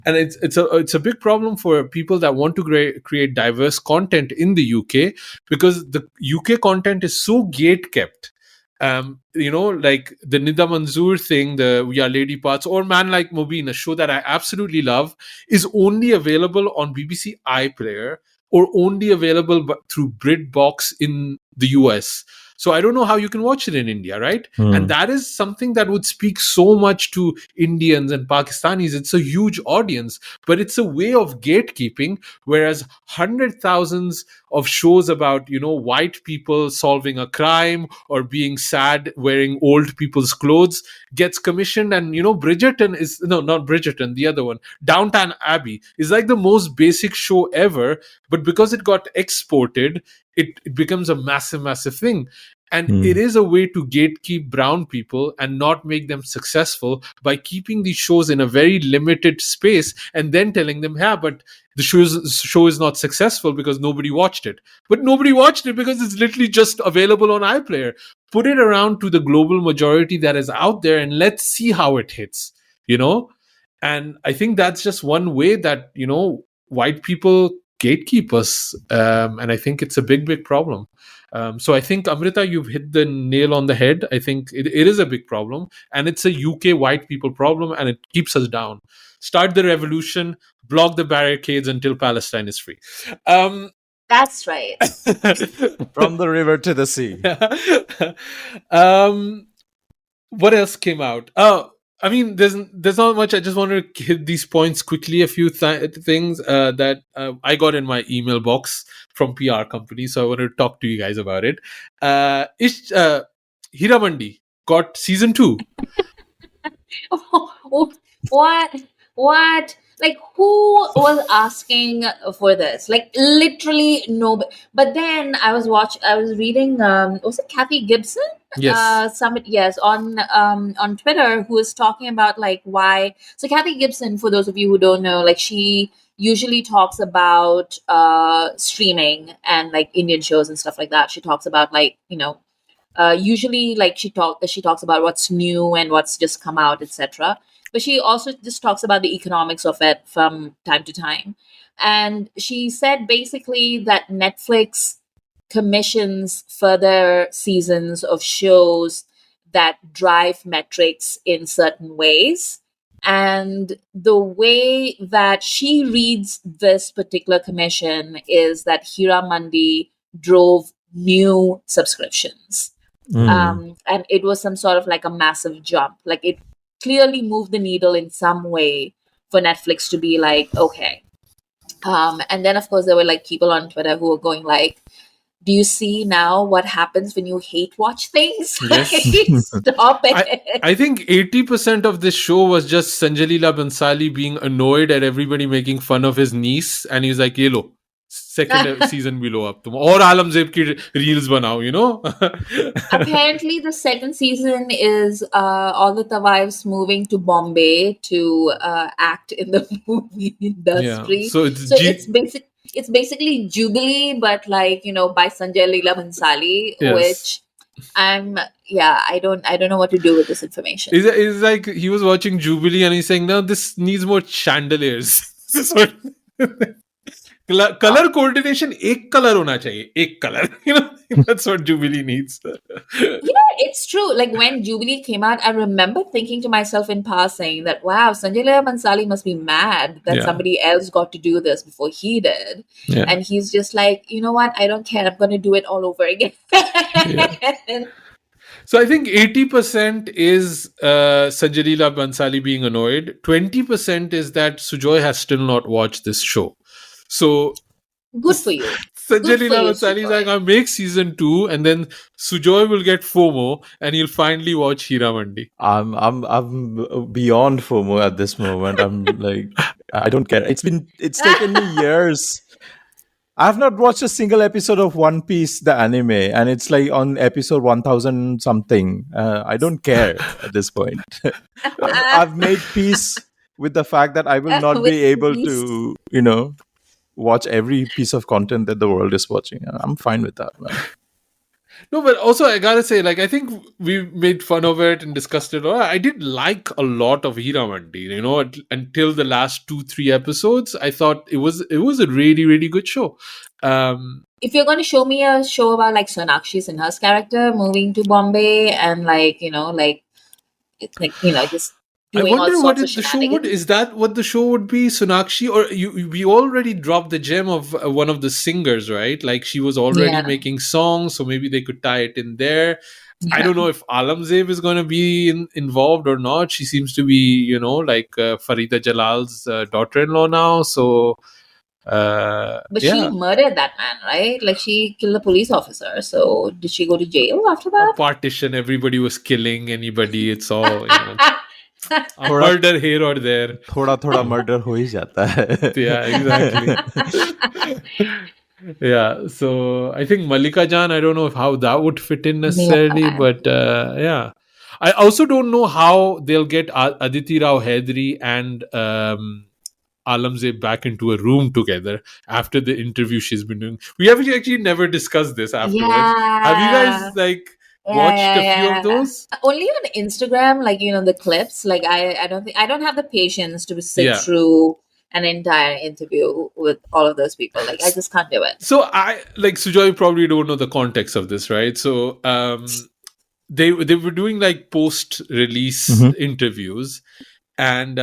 And it's a big problem for people that want to create diverse content in the UK, because the UK content is so gate kept. Like the Nida Manzoor thing, the We Are Lady Parts, or Man Like Mobeen, a show that I absolutely love, is only available on BBC iPlayer or only available through BritBox in the US. So I don't know how you can watch it in India, right? And that is something that would speak so much to Indians and Pakistanis. It's a huge audience, but it's a way of gatekeeping, whereas hundred thousands of shows about, white people solving a crime or being sad wearing old people's clothes gets commissioned. And, Bridgerton is, no, not Bridgerton, the other one, Downton Abbey is like the most basic show ever, but because it got exported, it becomes a massive thing. And it is a way to gatekeep brown people and not make them successful by keeping these shows in a very limited space and then telling them, yeah, but the show is not successful because nobody watched it. But nobody watched it because it's literally just available on iPlayer. Put it around to the global majority that is out there and let's see how it hits, And I think that's just one way that, white people gatekeep us. And I think it's a big problem. So I think, Amrita, you've hit the nail on the head. I think it is a big problem, and it's a UK white people problem, and it keeps us down. Start the revolution, block the barricades until Palestine is free. That's right. From the river to the sea. What else came out? Oh, I mean, there's not much. I just want to hit these points quickly. A few things that I got in my email box from PR companies, so I want to talk to you guys about it. Hiramandi got season 2. What? Like, who was asking for this? Like, literally no. But then I was reading. Was it Kathy Gibson? Yes. On Twitter, who was talking about like why. So Kathy Gibson, for those of you who don't know, like she usually talks about streaming and like Indian shows and stuff like that. She talks about like usually like she talks about what's new and what's just come out, etc. But she also just talks about the economics of it from time to time. And she said basically that Netflix commissions further seasons of shows that drive metrics in certain ways. And the way that she reads this particular commission is that Hiramandi drove new subscriptions And it was some sort of like a massive jump. Like it clearly moved the needle in some way for Netflix to be like, okay. And then of course there were like people on Twitter who were going like, do you see now what happens when you hate watch things? Yes. Stop it. I think 80% of this show was just Sanjay Leela Bhansali being annoyed at everybody making fun of his niece, and he's like, "Ye lo, second season भी लो अब तुम और आलमजेब की reels बनाओ, you know." Apparently, the second season is all the Tawaives moving to Bombay to act in the movie industry. So it's So it's basically Jubilee, but like by Sanjay Leela Bhansali, Yes. which I don't know what to do with this information. It's like he was watching Jubilee and he's saying, "No, this needs more chandeliers." So, color coordination, एक color होना चाहिए, एक color. That's what Jubilee needs. It's true. Like when Jubilee came out, I remember thinking to myself in passing that, wow, Sanjay Leela Bhansali must be mad that Yeah. somebody else got to do this before he did. Yeah. And he's just like, you know what? I don't care. I'm going to do it all over again. So I think 80% is Sanjay Leela Bhansali being annoyed. 20% is that Sujoy has still not watched this show. So Good for you. Sanjay Good for Leela you, Bhansali is Sujoy. like, I'll make season 2, and then Sujoy will get FOMO, and he'll finally watch Hira Mandi. I'm beyond FOMO at this moment. I'm like, I don't care. It's taken me years. I've not watched a single episode of One Piece, the anime, and it's like on episode 1000 something. I don't care at this point. I've made peace with the fact that I will not With be able peace. to, watch every piece of content that the world is watching. I'm fine with that, man. No, but also I gotta say, like, I think we made fun of it and discussed it. I did like a lot of Hira Mandi, until the last 2-3 episodes. I thought it was a really, really good show. If you're going to show me a show about like Sonakshi Sinha's character moving to Bombay and just I doing all wonder sorts what of the show would. shenanigans. Is that what the show would be, Sonakshi? Or we already dropped the gem of one of the singers, right? Like she was already Yeah. making songs, so maybe they could tie it in there. I Yeah. don't know if Alamzev is going to be involved or not. She seems to be, Farida Jalal's daughter-in-law now. So, But she murdered that man, right? Like she killed a police officer. So did she go to jail after a that? partition. Everybody was killing anybody. It's all a murder here or there. थोड़ा murder हो ही जाता है. Yeah, exactly. Yeah, so I think Malika Jan, I don't know how that would fit in necessarily, Yeah. but yeah. I also don't know how they'll get Aditi Rao Hedri and Alamzeeb back into a room together after the interview she's been doing. We have actually never discussed this afterwards. Yeah. Have you guys watched a few of those? Only on Instagram, the clips. Like I don't have the patience to sit Yeah. through an entire interview with all of those people. Like I just can't do it. So I Sujoy probably don't know the context of this, right? So they were doing like post release interviews, and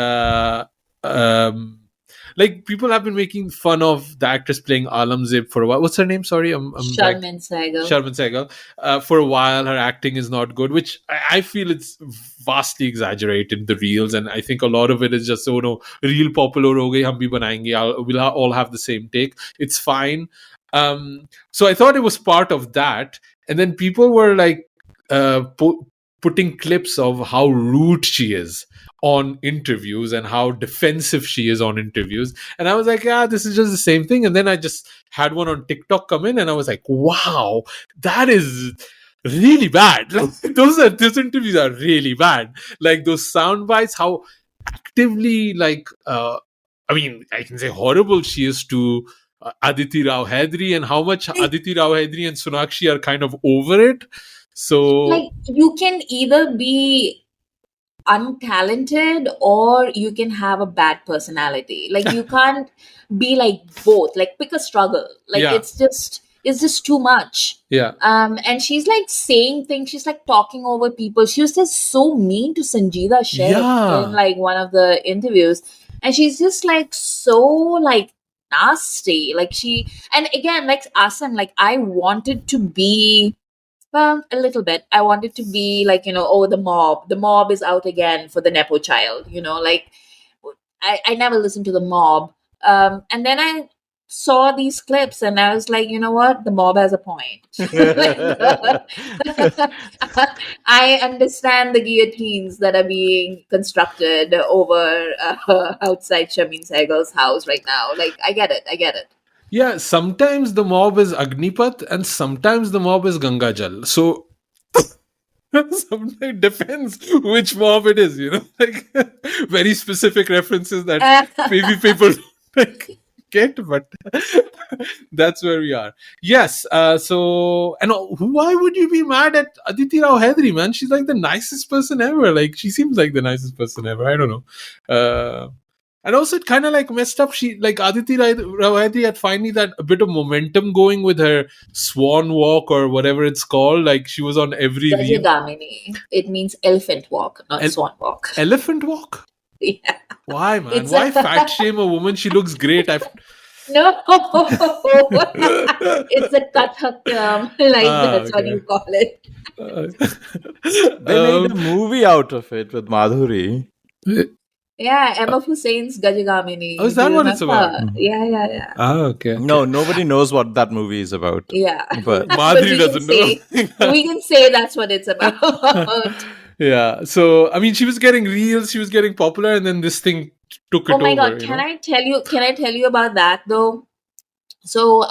people have been making fun of the actress playing Alamzeeb for a while. What's her name? Sorry, I'm Sharmin Sehgal. Sharmin Sehgal. For a while, her acting is not good, which I feel it's vastly exaggerated, the reels, and I think a lot of it is just, oh no, reel popular ho gayi, hum bhi banayenge, we'll all have the same take. It's fine. So I thought it was part of that, and then people were like putting clips of how rude she is on interviews and how defensive she is on interviews, and I was like, yeah, this is just the same thing. And then I just had one on TikTok come in, and I was like, wow, that is really bad. Those interviews are really bad. Like those sound bites, how actively I can say horrible she is to Aditi Rao Hedri, and how much Aditi Rao Hedri and Sonakshi are kind of over it. So like you can either be untalented or you can have a bad personality. Like you can't be like both. Like pick a struggle. Like Yeah. it's just too much. yeah, And she's like saying things, she's like talking over people. She was just so mean to Sanjeeva Sharif Yeah. in like one of the interviews. And she's just like so like nasty. Like and again, like Asim, like I wanted to be Well, a little bit. I wanted to be like, oh, the mob. The mob is out again for the Nepo child, like I never listened to the mob. And then I saw these clips and I was like, you know what? The mob has a point. I understand the guillotines that are being constructed over outside Shamin Sehgal's house right now. Like, I get it. I get it. Yeah, sometimes the mob is Agnipat and sometimes the mob is Gangajal. So sometimes it depends which mob it is, like very specific references that maybe people like, get, but that's where we are. Yes. So, and why would you be mad at Aditi Rao Hedri, man? She's like the nicest person ever. Like, she seems like the nicest person ever. I don't know. And also, it kind of like messed up. She, like, Aditi Rao Hedri had finally that a bit of momentum going with her swan walk or whatever it's called. Like, she was on every reel. Gajagamini. It means elephant walk, not swan walk. Elephant walk? Yeah. Why, man? Why fat shame a woman? She looks great. No, it's a Kathak term. That's what you call it. They made a movie out of it with Madhuri. Yeah, Emma Hussein's Gajagamini. Oh, is that what it's about? Yeah. Ah, okay. No, nobody knows what that movie is about. Yeah. But Madhuri doesn't know. We can say that's what it's about. Yeah. So, I mean, she was getting reels, she was getting popular, and then this thing took it over. Oh my God. Can I tell you about that though? So,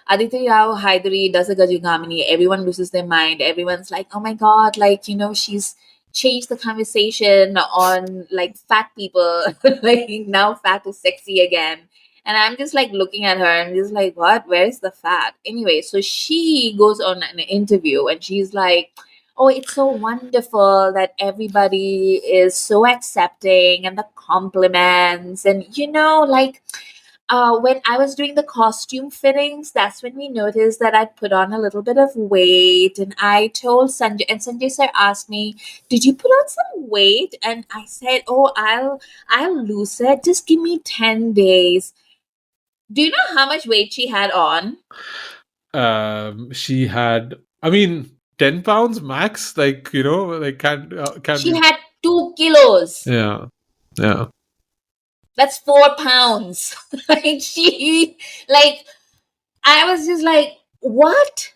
Aditi Rao Hydari does a Gajagamini. Everyone loses their mind. Everyone's like, oh my God, like, she's changed the conversation on like fat people. Like, now fat is sexy again. And I'm just like looking at her and just like, what? Where's the fat? Anyway, so she goes on an interview and she's like, oh, it's so wonderful that everybody is so accepting and the compliments. And, like, when I was doing the costume fittings, that's when we noticed that I'd put on a little bit of weight. And I told Sanjay, and Sanjay sir asked me, "Did you put on some weight?" And I said, "Oh, I'll lose it. Just give me 10 days." Do you know how much weight she had on? She had, I mean, 10 pounds max. Like, like can she had 2 kilos. Yeah. That's 4 pounds. I was just like, what?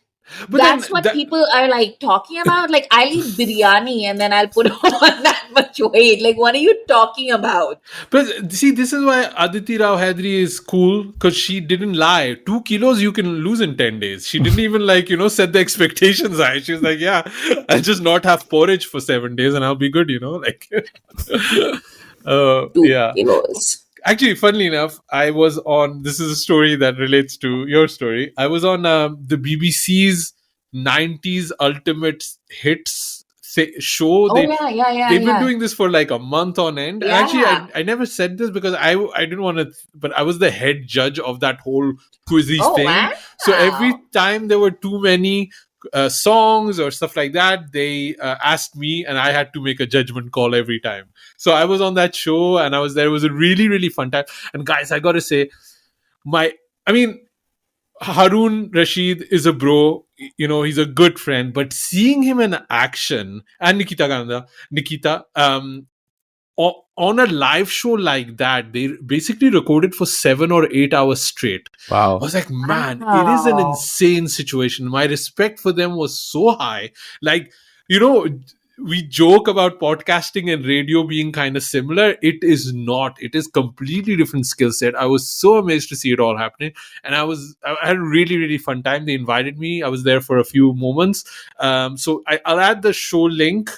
But that's what people are like talking about. Like, I'll eat biryani and then I'll put on that much weight. Like, what are you talking about? But see, this is why Aditi Rao Hedri is cool, because she didn't lie. 2 kilos you can lose in 10 days. She didn't even set the expectations high. She was like, yeah, I'll just not have porridge for 7 days and I'll be good, like. 2 kilos. Actually, funnily enough, I was on, this is a story that relates to your story. I was on the BBC's 90s Ultimate Hits show. They've been doing this for like a month on end. Yeah. Actually, I never said this because I didn't want to, but I was the head judge of that whole quizzes thing. Wow. So every time there were too many songs or stuff like that, they asked me and I had to make a judgment call every time. So I was on that show and I was there. It was a really, really fun time. And guys, I got to say, Harun Rashid is a bro, he's a good friend, but seeing him in action, and Nikita, on a live show like that, they basically recorded for 7 or 8 hours straight. Wow. I was like, man, it is an insane situation. My respect for them was so high. Like, we joke about podcasting and radio being kind of similar. It is not. It is completely different skill set. I was so amazed to see it all happening. And I had a really, really fun time. They invited me. I was there for a few moments. So I'll add the show link.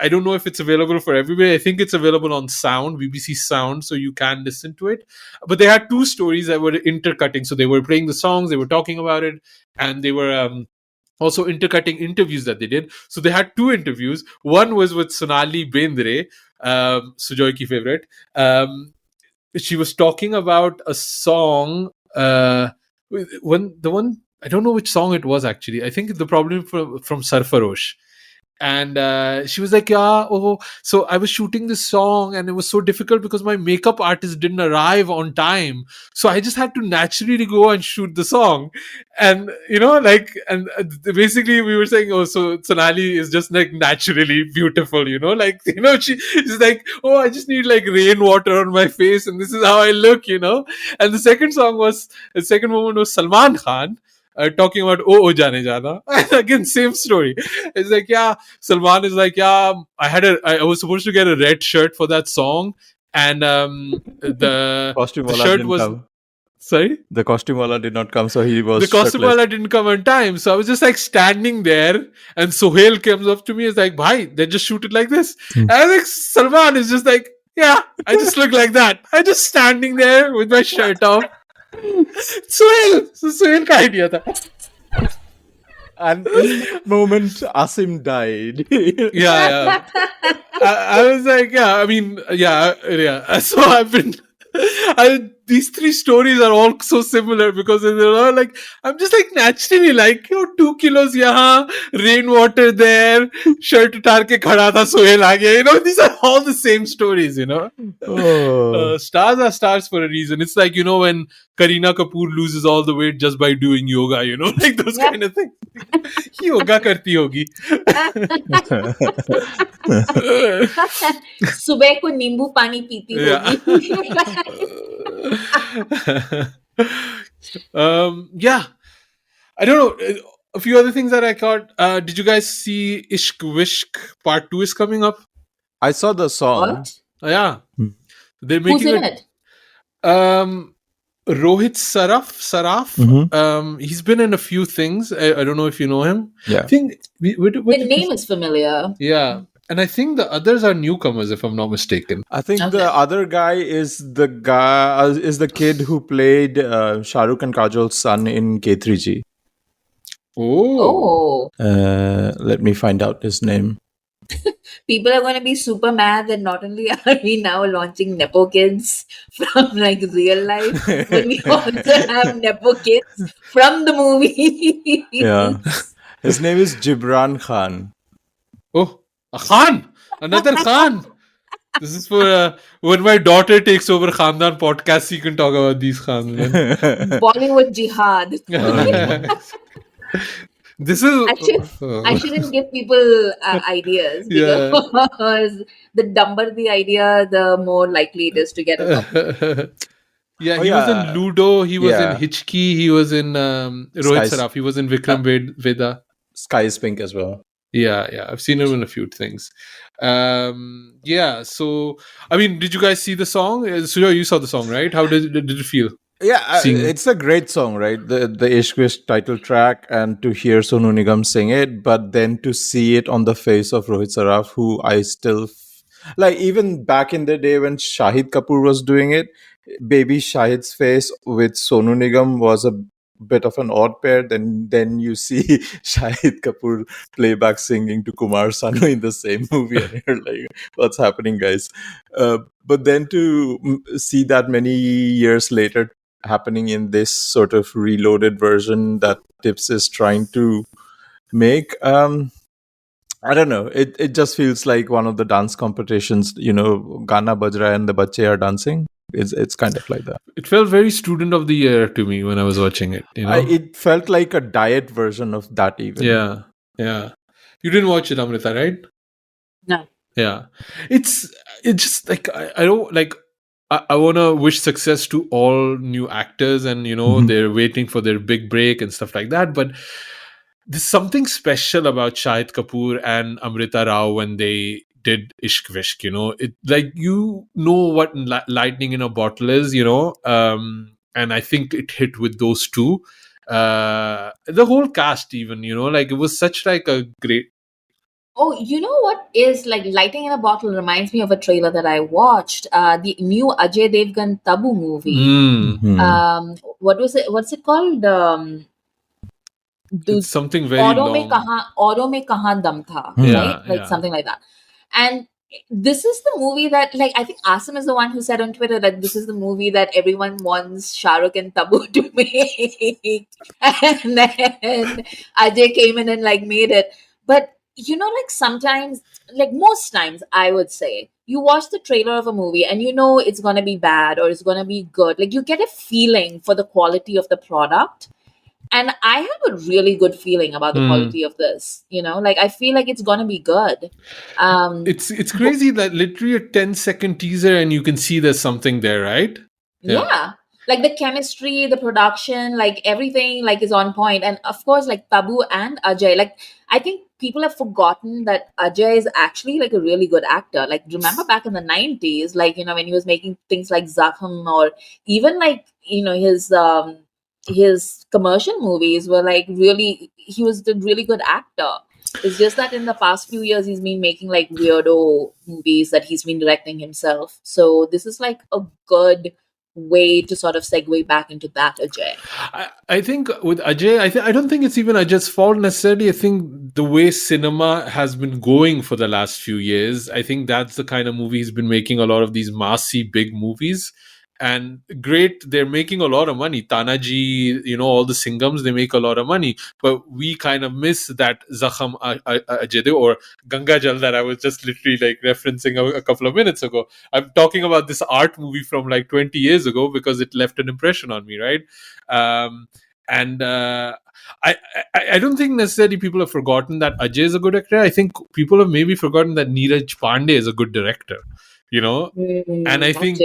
I don't know if it's available for everybody. I think it's available on Sound, BBC Sound, so you can listen to it. But they had 2 stories that were intercutting. So they were playing the songs, they were talking about it, and they were also intercutting interviews that they did. So they had 2 interviews. One was with Sonali Bendre, Sujoy ki favorite. She was talking about a song. I don't know which song it was actually. I think the problem from Sarfarosh. And she was like, yeah, oh, so I was shooting this song and it was so difficult because my makeup artist didn't arrive on time, so I just had to naturally go and shoot the song. And like, and basically we were saying, oh, so Sonali is just like naturally beautiful, like, she's like, oh, I just need like rainwater on my face and this is how I look. And the second moment was Salman Khan talking about oh jane jana. Again, same story. It's like, yeah, Salman is like, yeah, I was supposed to get a red shirt for that song, and the Costume wala shirt didn't was, come. sorry, The costume wala did not come, so he was the costume shirtless. wala didn't come on time, so I was just like standing there, and Sohail comes up to me, is like, bhai, they just shoot it like this. And I think Salman is just like, yeah, I just look like that. I just standing there with my shirt off. Sohail का idea था. And in that moment, Asim died. Yeah. I was like, yeah, I mean, yeah. So these three stories are all so similar because they're all like, I'm just like naturally like, 2 kilos yahan, rainwater there, shirt utar ke khada tha, Sohail aa gaya. These are all the same stories, Oh. Stars are stars for a reason. It's like, when Kareena Kapoor loses all the weight just by doing yoga, like those kind of things. Yoga karti hogi. सुबह को नींबू पानी पीती होगी. Yeah. I don't know. A few other things that I caught. Did you guys see Ishq Wishk Part 2 is coming up? I saw the song. What? Yeah. Hmm. They're Who's making in it? Rohit Saraf. Mhm. He's been in a few things. I don't know if you know him. Yeah. I think The name is familiar. Yeah. And I think the others are newcomers, if I'm not mistaken. I think Okay. the other guy is the kid who played Shah Rukh and Kajol's son in K3G. Oh. Let me find out his name. People are going to be super mad that not only are we now launching Nepo kids from like real life, but we also have Nepo kids from the movie. Yeah. His name is Gibran Khan. Oh, a Khan! Another Khan! This is for when my daughter takes over Khandaan Podcast, she can talk about these Khans. Man. Bollywood jihad. This is... I shouldn't give people ideas because the dumber the idea, the more likely it is to get adopted. Yeah, he was in Ludo, he was in Hitchki, he was in Rohit Saraf, he was in Vikram Veda. Sky is Pink as well. Yeah, I've seen him in a few things. Yeah, so I mean, did you guys see the song? Surya, you saw the song, right? How did it feel? Yeah, it's a great song, right? The Ishq Wishk title track, and to hear Sonu Nigam sing it, but then to see it on the face of Rohit Saraf, who I still like, even back in the day when Shahid Kapoor was doing it, baby Shahid's face with Sonu Nigam was a bit of an odd pair. Then you see Shahid Kapoor playback singing to Kumar Sanu in the same movie, and you're like, what's happening, guys? But then to see that many years later happening in this sort of reloaded version that Tips is trying to make, I don't know, it just feels like one of the dance competitions, Gana Bajra and the Bache are dancing. It's kind of like that. It felt very Student of the Year to me when I was watching it. It felt like a diet version of that even. Yeah. You didn't watch it, Amrita, right? No. Yeah. It's just like, I don't like, I want to wish success to all new actors, and they're waiting for their big break and stuff like that. But there's something special about Shahid Kapoor and Amrita Rao when they did Ishq Vishk. It like what lightning in a bottle is, and I think it hit with those two. The whole cast, even like it was such like a great. Oh, you know what is like Lighting in a Bottle reminds me of a trailer that I watched. The new Ajay Devgan Tabu movie. What was it? What's it called? It's something very long. Auron mein kahan dum tha, right? Like something like that. And this is the movie that, like, I think Asim is the one who said on Twitter that this is the movie that everyone wants Shah Rukh and Tabu to make. And then Ajay came in and like made it. But like sometimes, like most times, I would say, you watch the trailer of a movie and you know it's going to be bad or it's going to be good. Like you get a feeling for the quality of the product. And I have a really good feeling about the quality of this. Like I feel like it's going to be good. It's crazy that literally a 10-second teaser and you can see there's something there, right? Yeah. Like the chemistry, the production, like everything like is on point. And of course, like Tabu and Ajay, like I think people have forgotten that Ajay is actually like a really good actor. Like remember back in the 90s, like, when he was making things like Zakham, or even like, his commercial movies were like really, he was a really good actor. It's just that in the past few years he's been making like weirdo movies that he's been directing himself. So this is like a good way to sort of segue back into that, Ajay. I think with Ajay, I don't think it's even Ajay's fault necessarily. I think the way cinema has been going for the last few years, I think that's the kind of movie he's been making, a lot of these massy big movies. And great, they're making a lot of money. Tanaji, all the Singhams, they make a lot of money. But we kind of miss that Zakham Ajay or Ganga Jal that I was just literally like referencing a couple of minutes ago. I'm talking about this art movie from like 20 years ago because it left an impression on me, right? And I don't think necessarily people have forgotten that Ajay is a good actor. I think people have maybe forgotten that Neeraj Pandey is a good director, and I think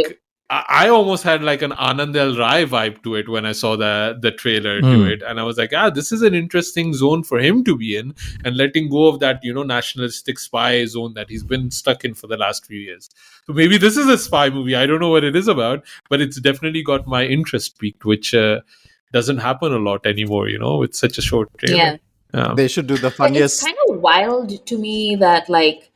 I almost had like an Anand L. Rai vibe to it when I saw the trailer to it. And I was like, this is an interesting zone for him to be in, and letting go of that, nationalistic spy zone that he's been stuck in for the last few years. So maybe this is a spy movie. I don't know what it is about, but it's definitely got my interest peaked, which doesn't happen a lot anymore, with such a short trailer. Yeah. They should do the funniest. It's kind of wild to me that like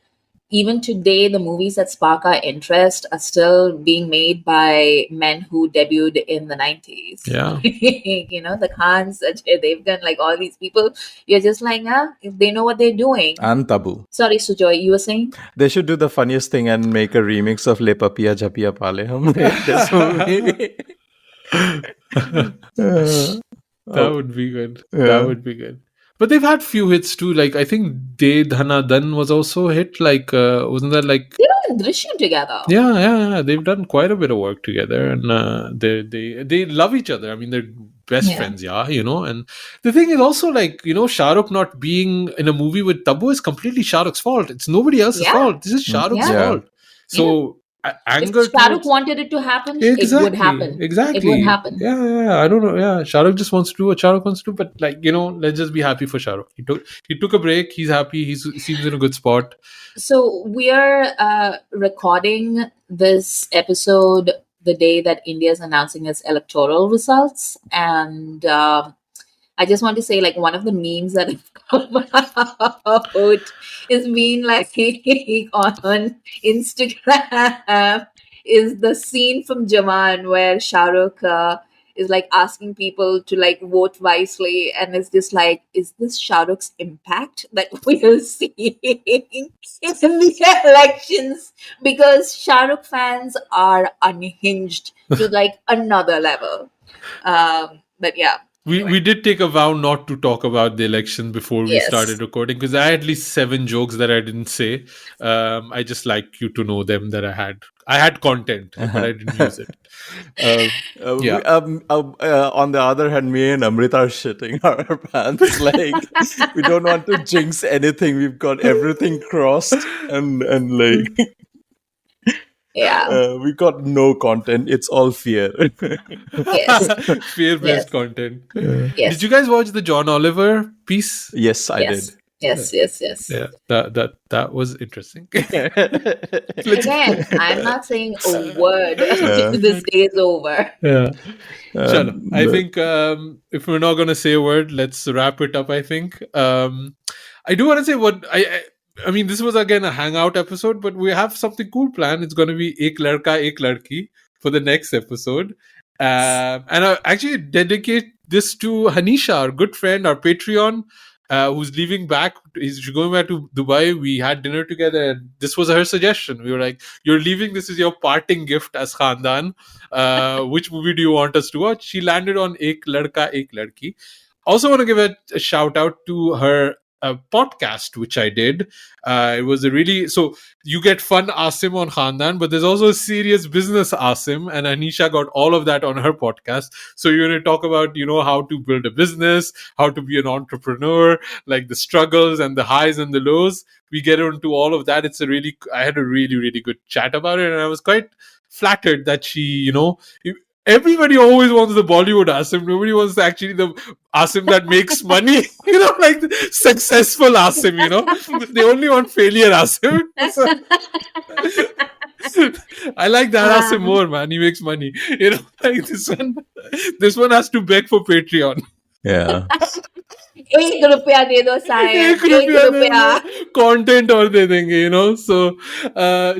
even today the movies that spark our interest are still being made by men who debuted in the 90s. Yeah. The Khans, Ajay Devgan, like all these people, you're just like, if they know what they're doing. And Tabu. Sorry, Sujoy, you were saying? They should do the funniest thing and make a remix of Le Papiya Jhapiya Pale Hum. This movie. That would be good. Yeah. That would be good. But they've had few hits too. Like I think De Dhana Dan was also a hit. Like wasn't that like they were in Drishyam together? Yeah. They've done quite a bit of work together, and they love each other. I mean, they're best friends, And the thing is also like Shah Rukh not being in a movie with Tabu is completely Shah Rukh's fault. It's nobody else's fault. This is Shah Rukh's fault. So. Anger if Shah Rukh wanted it to happen, exactly, it would happen. Exactly. It would happen. Yeah. I don't know. Yeah. Shah Rukh just wants to do what Shah Rukh wants to do. But like, let's just be happy for Shah Rukh. He took a break. He's happy. He seems in a good spot. So we are recording this episode the day that India is announcing its electoral results. And I just want to say, like, one of the memes that I've come out is being like on Instagram is the scene from Jawan where Shah Rukh is like asking people to like vote wisely, and it's just like, is this Shah Rukh's impact that we are seeing in the elections? Because Shah Rukh fans are unhinged to like another level. But yeah. We did take a vow not to talk about the election before we started recording, because I had at least 7 jokes that I didn't say. I just like you to know them, that I had content, but I didn't use it. On the other hand, me and Amrita are shitting our pants. Like, we don't want to jinx anything. We've got everything crossed, and like. We got no content. It's all fear. Yes. Fear-based content. Yes. Did you guys watch the John Oliver piece? Yes, I did. Yes. Yeah, that was interesting. Again, I'm not saying a word. This day is over. Yeah. I think if we're not going to say a word, let's wrap it up, I think. I do want to say what I mean, this was again a hangout episode, but we have something cool planned. It's going to be Ek Ladka, Ek Ladki for the next episode. And I actually dedicate this to Hanisha, our good friend, our Patreon, who's leaving back. She's going back to Dubai. We had dinner together, and this was her suggestion. We were like, you're leaving. This is your parting gift as Khandaan. Which movie do you want us to watch? She landed on Ek Ladka, Ek Ladki. Also want to give a shout out to her podcast which I did. It was a really, so you get fun Asim on Khandaan, but there's also a serious business Asim, and Anisha got all of that on her podcast. So you're going to talk about, how to build a business, how to be an entrepreneur, like the struggles and the highs and the lows. We get into all of that. I had a really, really good chat about it, and I was quite flattered that she, everybody always wants the Bollywood Asim. Nobody wants actually the Asim that makes money, like the successful Asim, They only want failure Asim. So, I like that Asim more, man. He makes money. Like this one has to beg for Patreon. Yeah. ₹1 दे दो साहब, ₹1 content और दे देंगे, so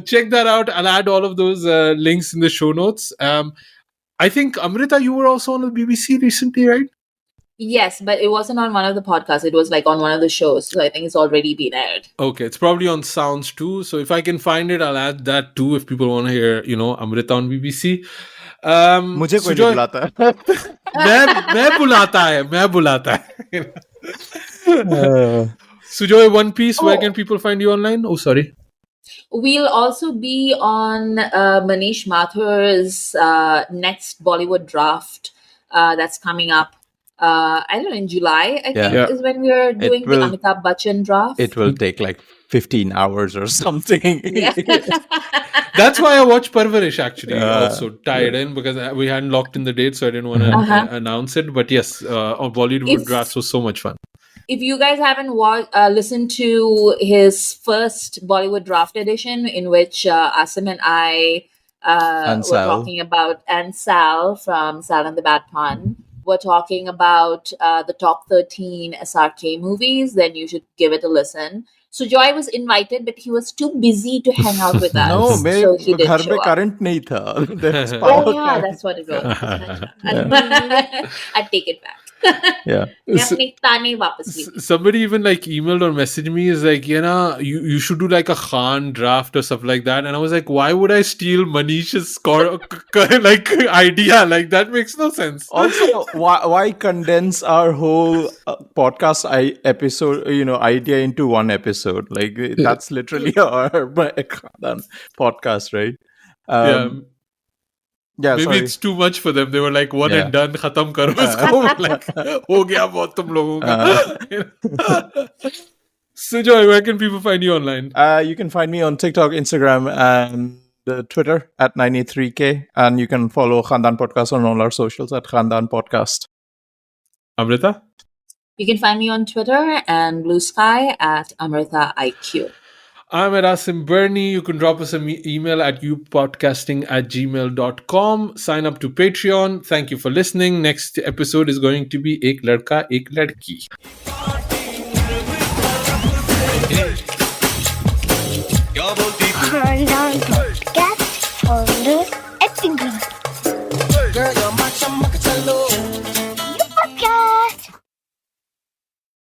check that out. I'll add all of those links in the show notes. I think Amrita, you were also on the BBC recently, right? Yes, but it wasn't on one of the podcasts. It was like on one of the shows. So I think it's already been aired. Okay, it's probably on Sounds too. So if I can find it, I'll add that too if people want to hear, Amrita on BBC. मुझे कोई नहीं बुलाता है. मैं बुलाता है. Sujoy, One Piece, where can people find you online? Oh, sorry. We'll also be on Manish Mathur's next Bollywood draft that's coming up. I don't know, in July, I think, is when we're doing the Amitabh Bachchan draft. It will take like 15 hours or something. Yeah. That's why I watched Parvarish actually, also tied in because we hadn't locked in the date, so I didn't want to announce it. But yes, on Bollywood drafts was so much fun. If you guys haven't listened to his first Bollywood draft edition, in which Asim and I were talking about, and Sal from Sal and the Bad Pun, we're talking about the top 13 SRK movies, then you should give it a listen. So Joy was invited, but he was too busy to hang out with us. No, so he didn't घर show में up. current नहीं था. There's Oh power. yeah, that's what it was. I take it back. Yeah. मैं अपने ताने वापस ली. Somebody even like emailed or messaged me is like, you should do like a Khan draft or stuff like that. And I was like, why would I steal Manish's like idea? Like that makes no sense. Also, why condense our whole podcast episode, idea into one episode? Like that's literally our podcast, right? Yeah, maybe sorry. it's too much for them. They were like, one and done, khatam karo isko. Like, ho gaya bahut tum logon ka. Sujoy, where can people find you online? You can find me on TikTok, Instagram, and Twitter at 93K. And you can follow Khandaan Podcast on all our socials at Khandaan Podcast. Amrita? You can find me on Twitter and Blue Sky at Amrita IQ. I'm at Asim Bernie. You can drop us an email at youpodcasting@gmail.com. Sign up to Patreon. Thank you for listening. Next episode is going to be Ek Ladka, Ek Ladki. क्या बोलती